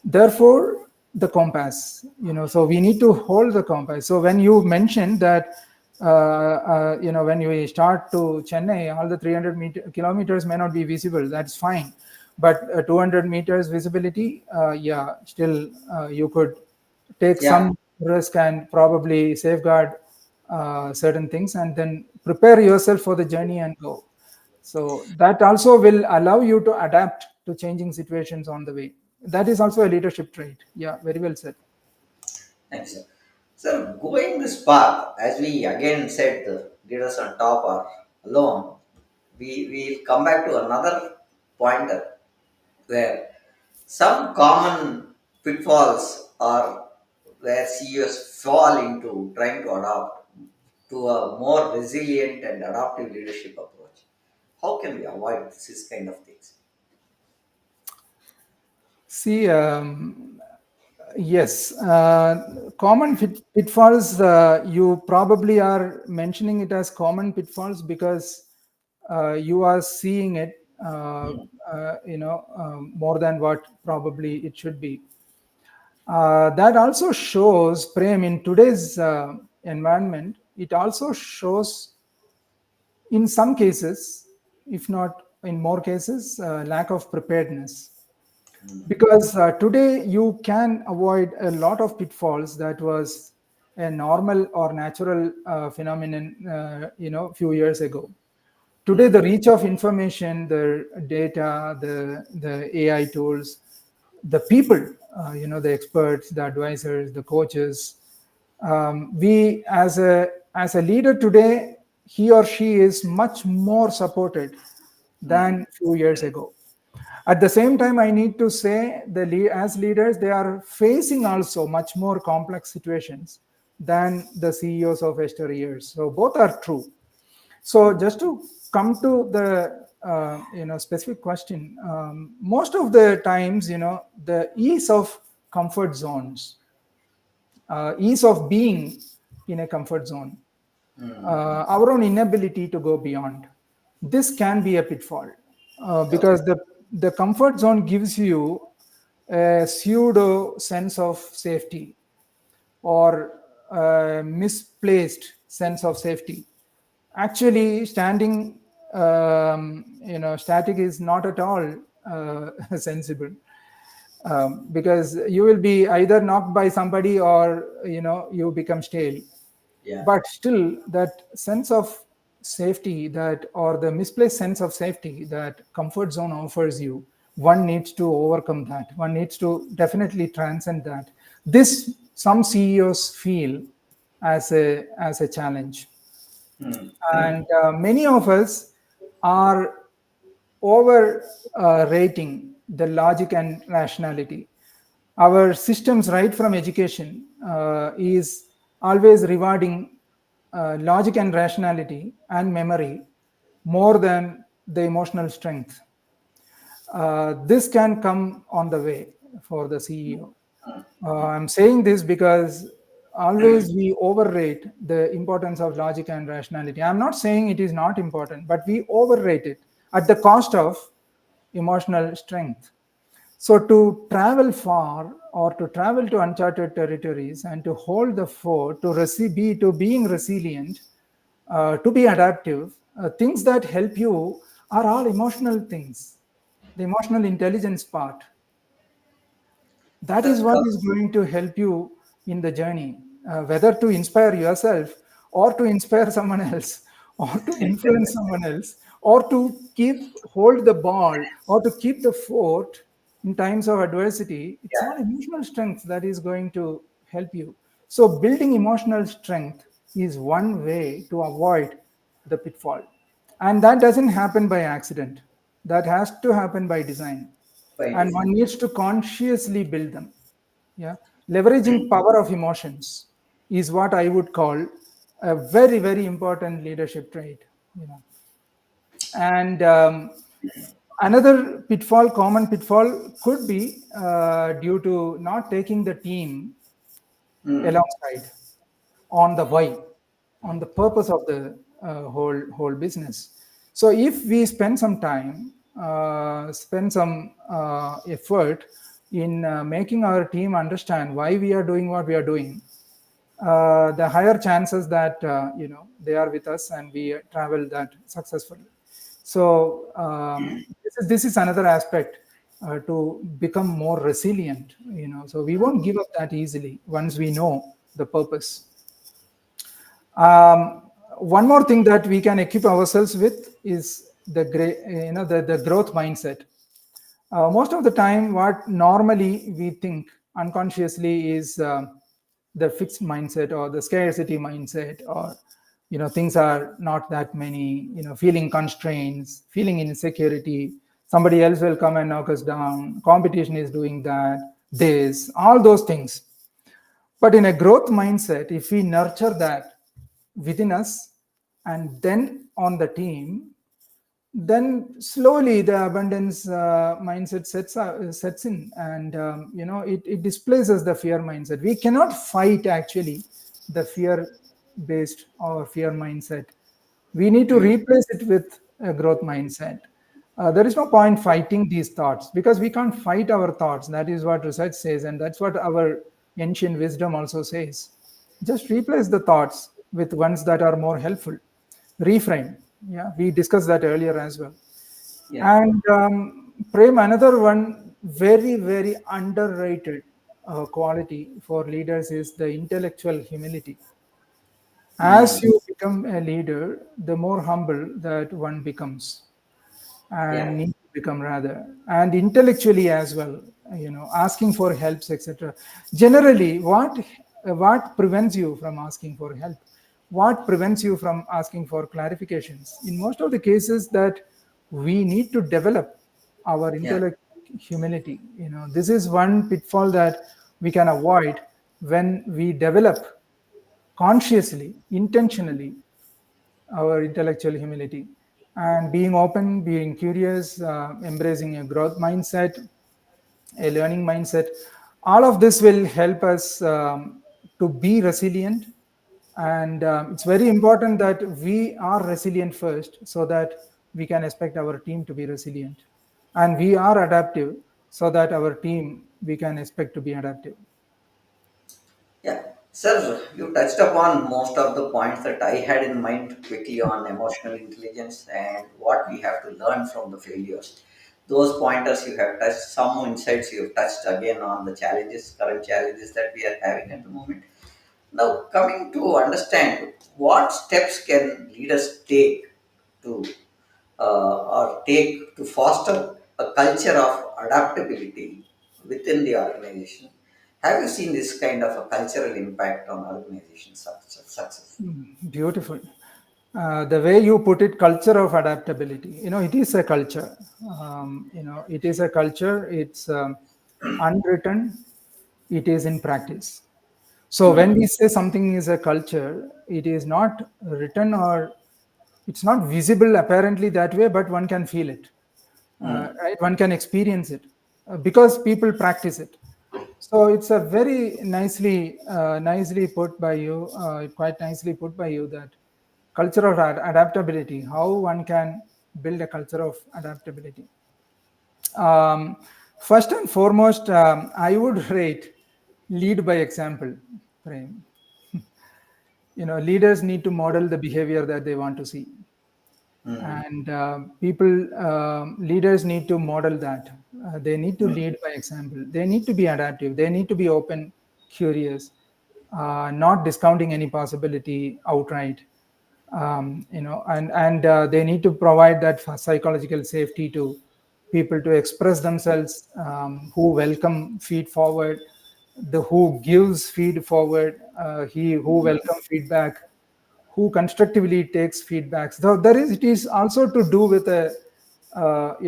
Therefore, the compass, so we need to hold the compass. So when you mentioned that, when you start to Chennai, all the 300 kilometers may not be visible. That's fine, but 200 meters visibility, yeah, still you could take yeah, some risk and probably safeguard certain things, and then prepare yourself for the journey and go. So that also will allow you to adapt to changing situations on the way. That is also a leadership trait. Yeah, very well said. thanks, sir. So going this path, as we again said, the leaders on top are alone. We will come back to another pointer where some common pitfalls are where CEOs fall into trying to adopt to a more resilient and adaptive leadership approach. How can we avoid this kind of things? See, yes, common pitfalls. You probably are mentioning it as common pitfalls because you are seeing it, more than what probably it should be. That also shows, Prem, in today's environment. It also shows, in some cases, if not in more cases, lack of preparedness. Because today you can avoid a lot of pitfalls that was a normal or natural phenomenon few years ago. Today the reach of information, the data, the AI tools, the people, the experts, the advisors, the coaches, we as a leader today, he or she is much more supported than few years ago. At the same time, I need to say, as leaders, they are facing also much more complex situations than the CEOs of yesteryears. So both are true. So just to come to the specific question. Most of the times, the ease of comfort zones, ease of being in a comfort zone, our own inability to go beyond, this can be a pitfall, Okay. because the comfort zone gives you a pseudo sense of safety, or a misplaced sense of safety. Actually, standing static is not at all sensible, because you will be either knocked by somebody, or you become stale. Yeah. But still, that sense of safety, that, or the misplaced sense of safety that comfort zone offers you, one needs to overcome that, one needs to definitely transcend that. This, some CEOs feel as a challenge. And many of us are over rating the logic and rationality. Our systems, right from education, is always rewarding logic and rationality and memory more than the emotional strength. This can come on the way for the CEO. I'm saying this because always we overrate the importance of logic and rationality. I'm not saying it is not important, but we overrate it at the cost of emotional strength. So, to travel far, or to travel to uncharted territories, and to hold the fort, to being resilient, to be adaptive, things that help you are all emotional things. The emotional intelligence part, that is what The, is going to help you in the journey, whether to inspire yourself, or to inspire someone else, or to influence someone else, or to keep hold the ball, or to keep the fort in times of adversity. It's all yeah. emotional strength that is going to help you. So building emotional strength is one way to avoid the pitfall, and that doesn't happen by accident. That has to happen by design, By and one design. needs to consciously build them. Yeah, leveraging power of emotions is what I would call a very, very important leadership trait. you know and another pitfall, common pitfall, could be due to not taking the team alongside on the why, on the purpose of the whole business. So if we spend some time, spend some effort in making our team understand why we are doing what we are doing, the higher chances that they are with us and we travel that successfully. So this is another aspect to become more resilient. So we won't give up that easily once we know the purpose. One more thing that we can equip ourselves with is the growth mindset. Most of the time, what normally we think unconsciously is the fixed mindset, or the scarcity mindset, or things are not that many, feeling constraints, feeling insecurity, somebody else will come and knock us down, competition is doing that, this, all those things. But in a growth mindset, if we nurture that within us and then on the team, then slowly the abundance mindset sets in, and it displaces the fear mindset. We cannot fight actually the fear based or fear mindset. We need to replace it with a growth mindset. There is no point fighting these thoughts, because we can't fight our thoughts. That is what research says, and that's what our ancient wisdom also says. Just replace the thoughts with ones that are more helpful. Reframe. Yeah, we discussed that earlier as well. Yeah. And Prem, another one very, very underrated quality for leaders is the intellectual humility. As you become a leader, the more humble that one becomes, and Yeah. need to become, rather, and intellectually as well, asking for helps, etc. Generally, what prevents you from asking for help, what prevents you from asking for clarifications? In most of the cases, that we need to develop our Yeah. intellect humility. This is one pitfall that we can avoid when we develop consciously, intentionally, our intellectual humility. and being open, being curious, embracing a growth mindset, a learning mindset. All of this will help us to be resilient. And it's very important that we are resilient first so that we can expect our team to be resilient. And we are adaptive so that our team we can expect to be adaptive. Yeah, sir, you touched upon most of the points that I had in mind quickly on emotional intelligence and what we have to learn from the failures. Those pointers you have touched, some insights you have touched again on the challenges, current challenges that we are having at the moment. Now, coming to understand what steps can leaders take to or take to foster a culture of adaptability within the organization. Have you seen this kind of a cultural impact on organization success? Beautiful. The way you put it, culture of adaptability. It is a culture. It is a culture. It's unwritten. It is in practice. So when Hmm. we say something is a culture, it is not written or it's not visible apparently that way, but one can feel it, Hmm. right? One can experience it because people practice it. So it's a very nicely put by you, quite nicely put by you, that culture of adaptability, how one can build a culture of adaptability. Um, First and foremost, I would rate lead by example, Prem. Leaders need to model the behavior that they want to see, Hmm. and people leaders need to model that. They need to Hmm. lead by example. They need to be adaptive. They need to be open, curious, not discounting any possibility outright. And they need to provide that psychological safety to people to express themselves, who welcome feed forward, the who gives feed forward, he who welcome feedback, who constructively takes feedbacks. So it is also to do with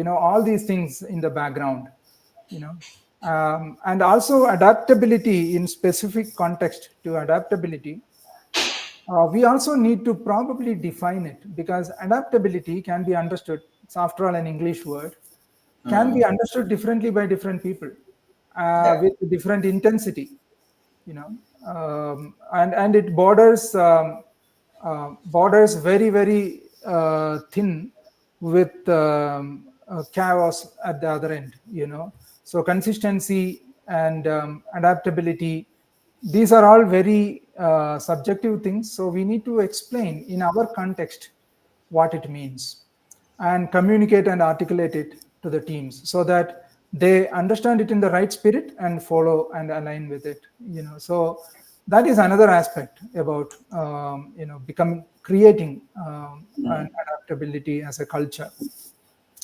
all these things in the background, you know, and also adaptability in specific context to adaptability. We also need to probably define it, because adaptability can be understood. It's after all an English word, can be Hmm. understood differently by different people, Yeah. with different intensity, you know and it borders very very thin with chaos at the other end. So consistency and adaptability, these are all very subjective things, so we need to explain in our context what it means and communicate and articulate it to the teams so that they understand it in the right spirit and follow and align with it. So that is another aspect about becoming creating an Hmm. adaptability as a culture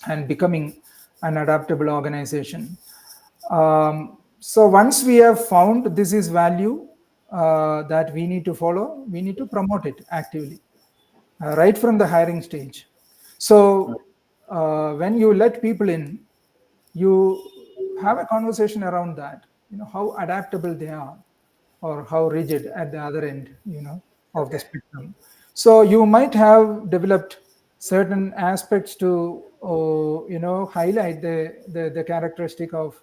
and becoming an adaptable organization. So once we have found this is value that we need to follow, we need to promote it actively, right from the hiring stage. So when you let people in, you have a conversation around that, how adaptable they are or how rigid at the other end, of the Okay. spectrum. So you might have developed certain aspects to highlight the characteristic of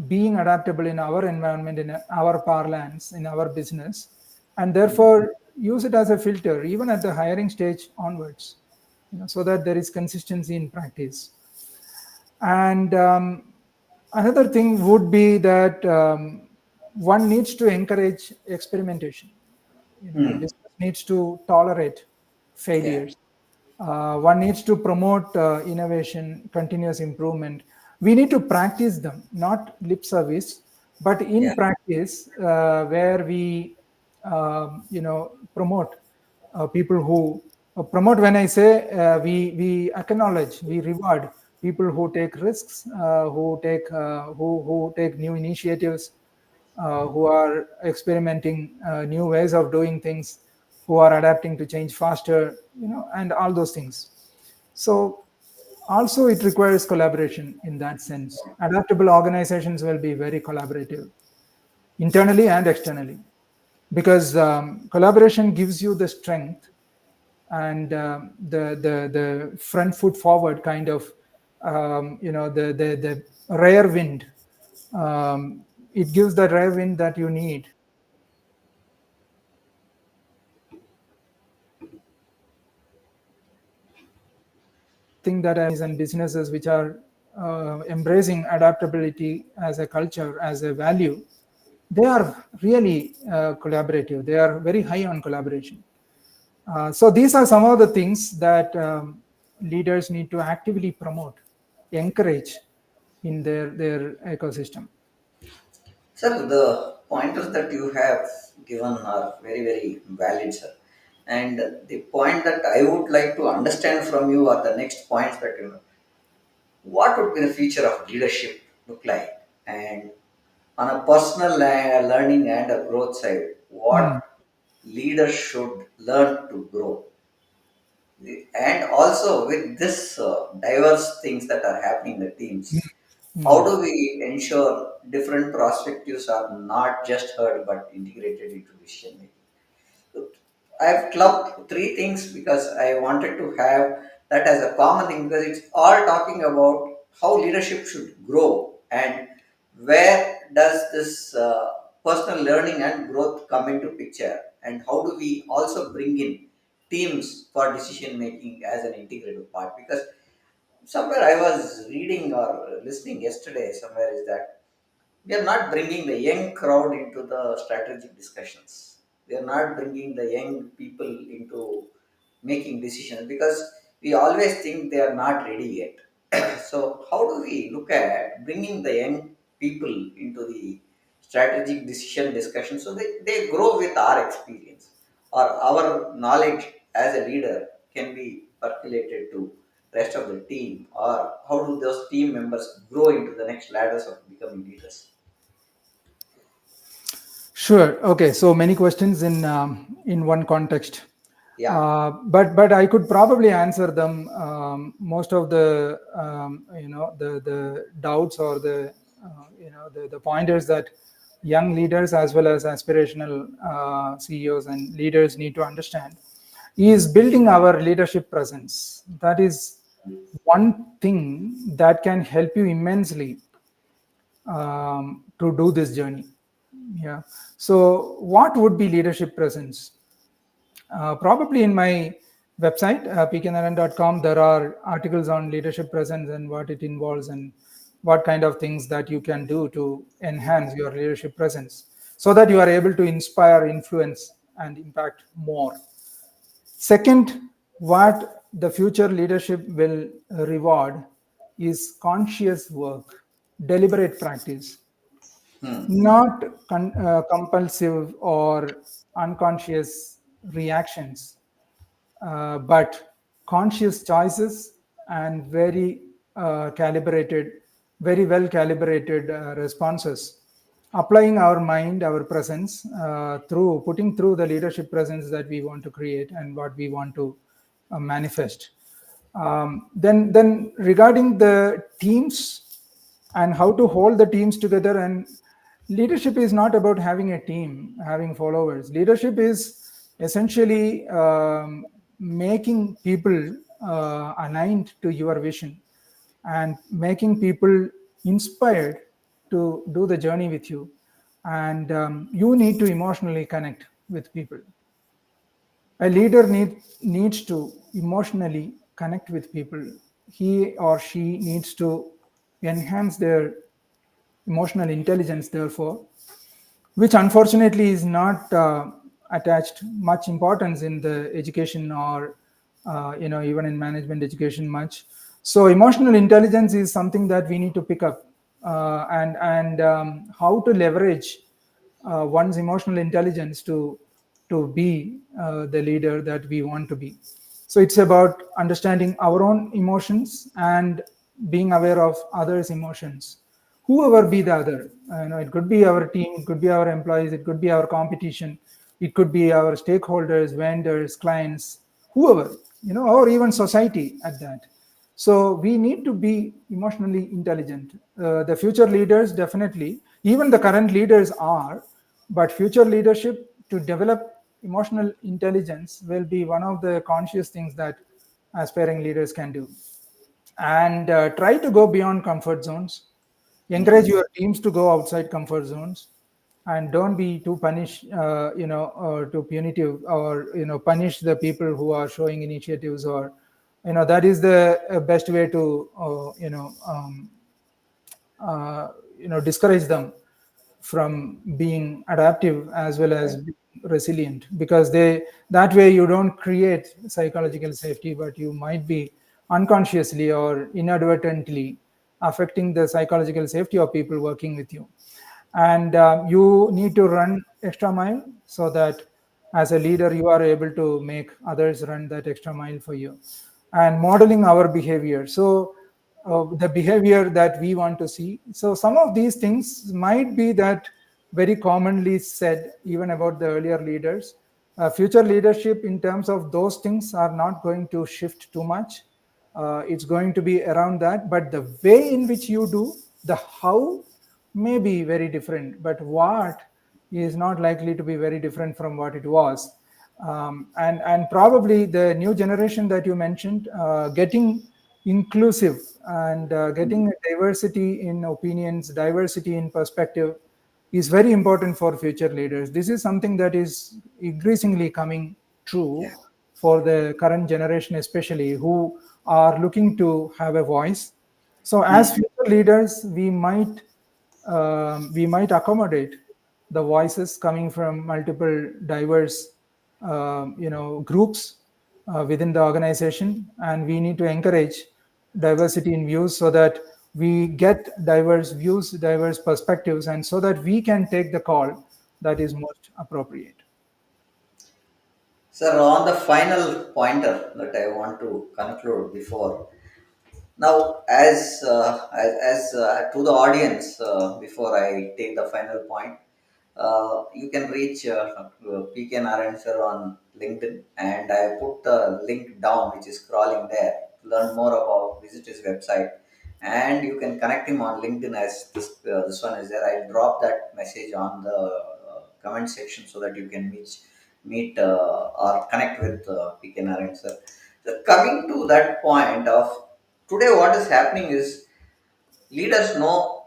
being adaptable in our environment, in our parlance, in our business, and Hmm. therefore use it as a filter even at the hiring stage onwards, so that there is consistency in practice. And another thing would be that one needs to encourage experimentation. The Hmm. business needs to tolerate Yeah. failures. One needs to promote innovation, continuous improvement. We need to practice them, not lip service, but Yeah. in practice, where we, promote people who promote. When I say we acknowledge, we reward people who take risks, who take new initiatives, who are experimenting new ways of doing things, who are adapting to change faster, and all those things. So also it requires collaboration in that sense. Adaptable organizations will be very collaborative, internally and externally, because collaboration gives you the strength and the front foot forward kind of, the rare wind. It gives the rare wind that you need. Think that and businesses which are embracing adaptability as a culture, as a value, they are really collaborative. They are very high on collaboration. So these are some of the things that leaders need to actively promote, encourage in their ecosystem. Sir, the pointers that you have given are very, very valid, sir. And the point that I would like to understand from you are the next points that what would be the future of leadership look like? And on a personal learning and a growth side, Mm, what leaders should learn to grow? And also with this diverse things that are happening in the teams, how mm. do we ensure different perspectives are not just heard but integrated into decision making? I've clubbed three things because I wanted to have that as a common thing, because it's all talking about how leadership should grow and where does this personal learning and growth come into picture, and how do we also bring in teams for decision making as an integrated part. Because somewhere I was reading or listening yesterday somewhere is that we are not bringing the young crowd into the strategic discussions. We are not bringing the young people into making decisions because we always think they are not ready yet. So, how do we look at bringing the young people into the strategic decision discussion so they grow with our experience or our knowledge as a leader can be percolated to rest of the team, or how do those team members grow into the next ladders of becoming leaders? Sure. Okay. So many questions in one context, Yeah. but I could probably answer them. Most of the the doubts or the pointers that young leaders as well as aspirational CEOs and leaders need to understand is building our leadership presence. That is one thing that can help you immensely to do this journey. Yeah. So, what would be leadership presence? Probably in my website, pknarayanan.com, there are articles on leadership presence and what it involves and what kind of things that you can do to enhance your leadership presence so that you are able to inspire, influence, and impact more. Second, what the future leadership will reward is conscious work, deliberate practice, Hmm. not compulsive or unconscious reactions, but conscious choices and very well calibrated responses. Applying our mind, our presence, through putting through the leadership presence that we want to create and what we want to manifest. Then regarding the teams and how to hold the teams together, and leadership is not about having a team, having followers. Leadership is essentially making people aligned to your vision and making people inspired to do the journey with you. And you need to emotionally connect with people. A leader needs to emotionally connect with people. He or she needs to enhance their emotional intelligence, therefore, which unfortunately is not attached much importance in the education or even in management education much. So emotional intelligence is something that we need to pick up, and how to leverage one's emotional intelligence to be the leader that we want to be. So it's about understanding our own emotions and being aware of others' emotions, whoever be the other. It could be our team, it could be our employees, it could be our competition, it could be our stakeholders, vendors, clients, whoever, or even society at that. So we need to be emotionally intelligent. The future leaders definitely, even the current leaders are, but future leadership to develop emotional intelligence will be one of the conscious things that aspiring leaders can do. And try to go beyond comfort zones. Encourage your teams to go outside comfort zones, and don't be too too punitive, or punish the people who are showing initiatives, or that is the best way to discourage them from being adaptive as well as Right. being resilient, because they that way you don't create psychological safety, but you might be unconsciously or inadvertently affecting the psychological safety of people working with you. And you need to run extra mile, so that as a leader you are able to make others run that extra mile for you. And modeling our behavior, so the behavior that we want to see. So some of these things might be that very commonly said even about the earlier leaders. Future leadership in terms of those things are not going to shift too much. It's going to be around that, but the way in which you do, the how may be very different, but what is not likely to be very different from what it was. And probably the new generation that you mentioned, getting inclusive and getting diversity in opinions, diversity in perspective, is very important for future leaders. This is something that is increasingly coming true Yeah. for the current generation, especially, who are looking to have a voice. So, as future leaders, we might accommodate the voices coming from multiple diverse, groups within the organization, and we need to encourage diversity in views, so that we get diverse views, diverse perspectives, and so that we can take the call that is most appropriate. Sir, on the final pointer that I want to conclude before now, as to the audience, before I take the final point, you can reach P K Narayanan sir on LinkedIn, and I put the link down, which is scrolling there. To learn more about, visit his website, and you can connect him on LinkedIn as this one is there. I'll drop that message on the comment section so that you can meet or connect with P K Narayanan sir. So coming to that point of today, what is happening is leaders know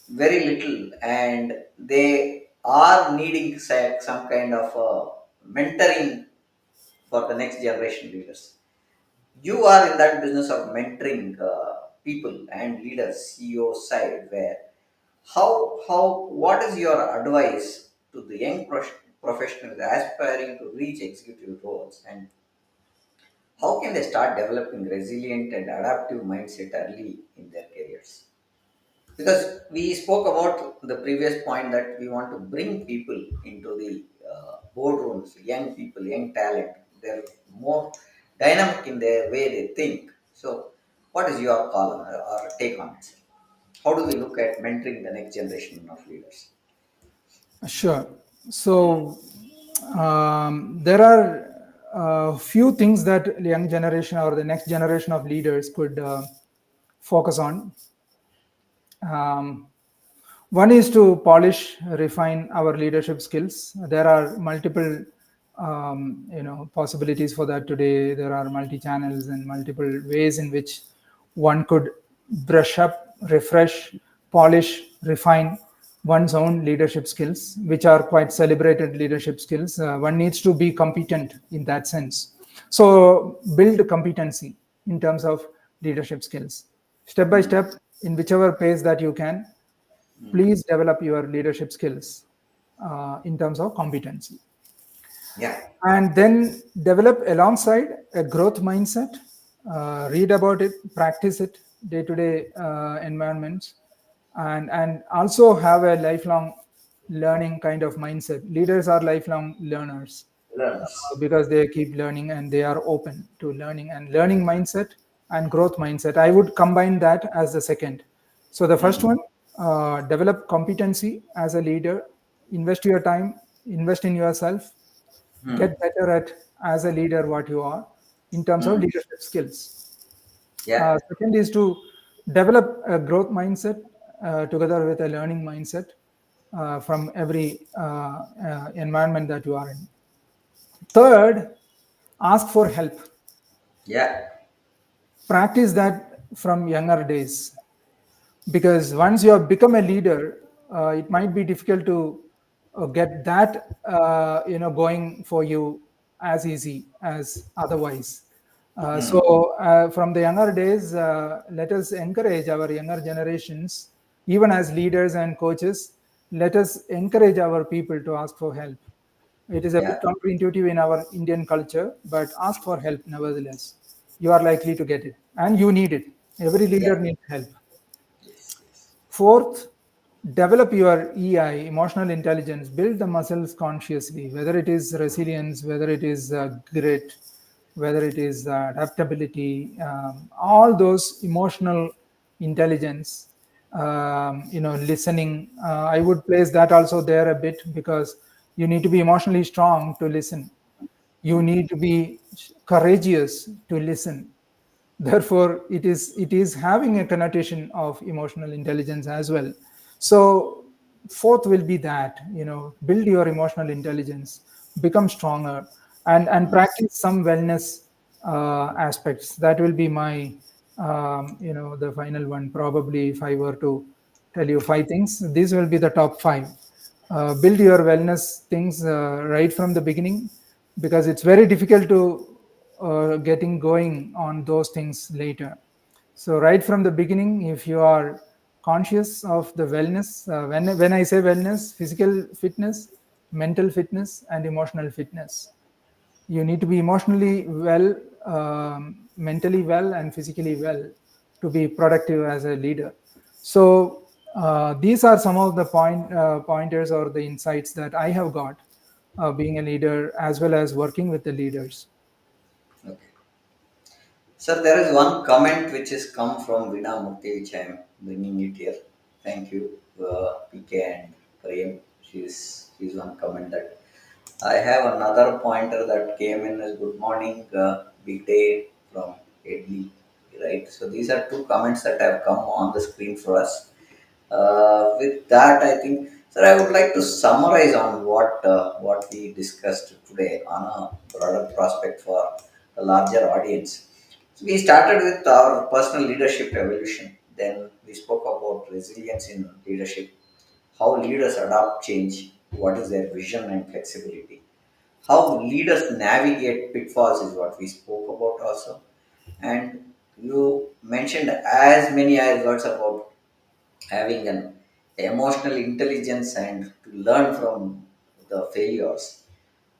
very little, and they are needing some kind of mentoring for the next generation leaders. You are in that business of mentoring people and leaders, CEO side, where how what is your advice to the young professionals aspiring to reach executive roles, and how can they start developing resilient and adaptive mindset early in their careers? Because we spoke about the previous point that we want to bring people into the boardrooms, young people, young talent. They're more dynamic in their way they think. So, what is your call on, or take on it, sir? How do we look at mentoring the next generation of leaders? Sure. So there are a few things that the young generation or the next generation of leaders could focus on. Um, One is to polish, refine our leadership skills. There are multiple, possibilities for that today. There are multi-channels and multiple ways in which one could brush up, refresh, polish, refine one's own leadership skills, which are quite celebrated leadership skills. One needs to be competent in that sense. So build competency in terms of leadership skills. Step by step, in whichever pace that you can, please develop your leadership skills in terms of competency. Yeah. And then develop alongside a growth mindset. Read about it, practice it day-to-day environments, and also have a lifelong learning kind of mindset. Leaders are lifelong learners, Learners. because they keep learning and they are open to learning. And learning mindset and growth mindset, I would combine that as the second. So the first one, develop competency as a leader, invest your time, invest in yourself, get better at, as a leader, what you are in terms of leadership skills. Yeah. Second is to develop a growth mindset together with a learning mindset from every environment that you are in. Third, ask for help. Yeah. Practice that from younger days, because once you have become a leader, it might be difficult to get that going for you as easy as otherwise. From the younger days, let us encourage our younger generations, even as leaders and coaches. Let us encourage our people to ask for help. It is a bit Yeah. counterintuitive in our Indian culture, but ask for help nevertheless. You are likely to get it, and you need it. Every Yeah. leader needs help. Yes. Yes. Fourth, develop your EI, emotional intelligence. Build the muscles consciously, whether it is resilience, whether it is grit, whether it is adaptability, all those emotional intelligence. Listening. I would place that also there a bit, because you need to be emotionally strong to listen. You need to be courageous to listen. Therefore it is having a connotation of emotional intelligence as well. So fourth will be that, build your emotional intelligence, become stronger, and practice some wellness aspects. That will be my the final one. Probably if I were to tell you five things, these will be the top five. Build your wellness things right from the beginning, because it's very difficult to getting going on those things later. So right from the beginning, if you are conscious of the wellness, when I say wellness, physical fitness, mental fitness, and emotional fitness. You need to be emotionally well, mentally well, and physically well to be productive as a leader. So these are some of the pointers or the insights that I have got being a leader, as well as working with the leaders. Okay. Sir, there is one comment which has come from Vina Murthy, which I am bringing it here. Thank you, PK and Prem. She's one comment that I have another pointer that came in as good morning, big day from Edley, right? So these are two comments that have come on the screen for us. With that, I think, sir, I would like to summarize on what we discussed today on a broader prospect for the larger audience. So we started with our personal leadership evolution. Then we spoke about resilience in leadership, how leaders adopt change, what is their vision and flexibility, how leaders navigate pitfalls is what we spoke about also. And you mentioned as many as words about having an emotional intelligence and to learn from the failures.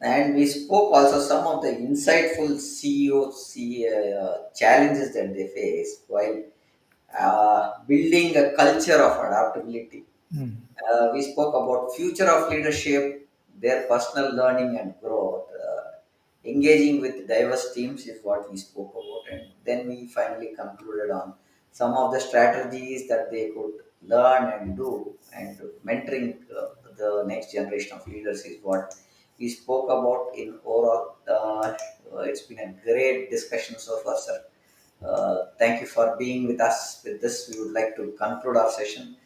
And we spoke also some of the insightful COC challenges that they face while building a culture of adaptability. We spoke about future of leadership, their personal learning and growth. Engaging with diverse teams is what we spoke about, and then we finally concluded on some of the strategies that they could learn and do, and mentoring the next generation of leaders is what we spoke about in overall. It's been a great discussion so far, sir. Thank you for being with us. With this, we would like to conclude our session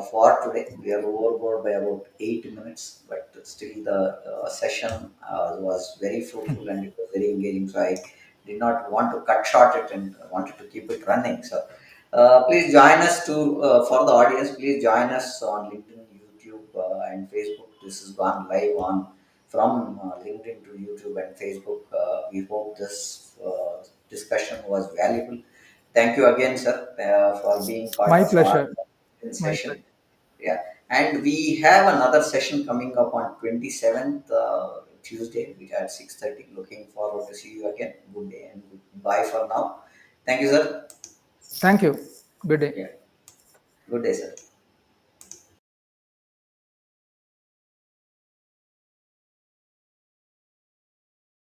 for today. We are overboard by about 8 minutes, but still the session was very fruitful and it was very engaging. So I did not want to cut short it and wanted to keep it running. So please join us to for the audience. Please join us on LinkedIn, YouTube, and Facebook. This has gone live on from LinkedIn to YouTube and Facebook. We hope this discussion was valuable. Thank you again, sir, for being part My of our pleasure. My session. pleasure. Yeah, and we have another session coming up on 27th Tuesday at 6:30. Looking forward to see you again. Good day and goodbye for now. Thank you, sir. Thank you. Good day. Yeah, good day, sir.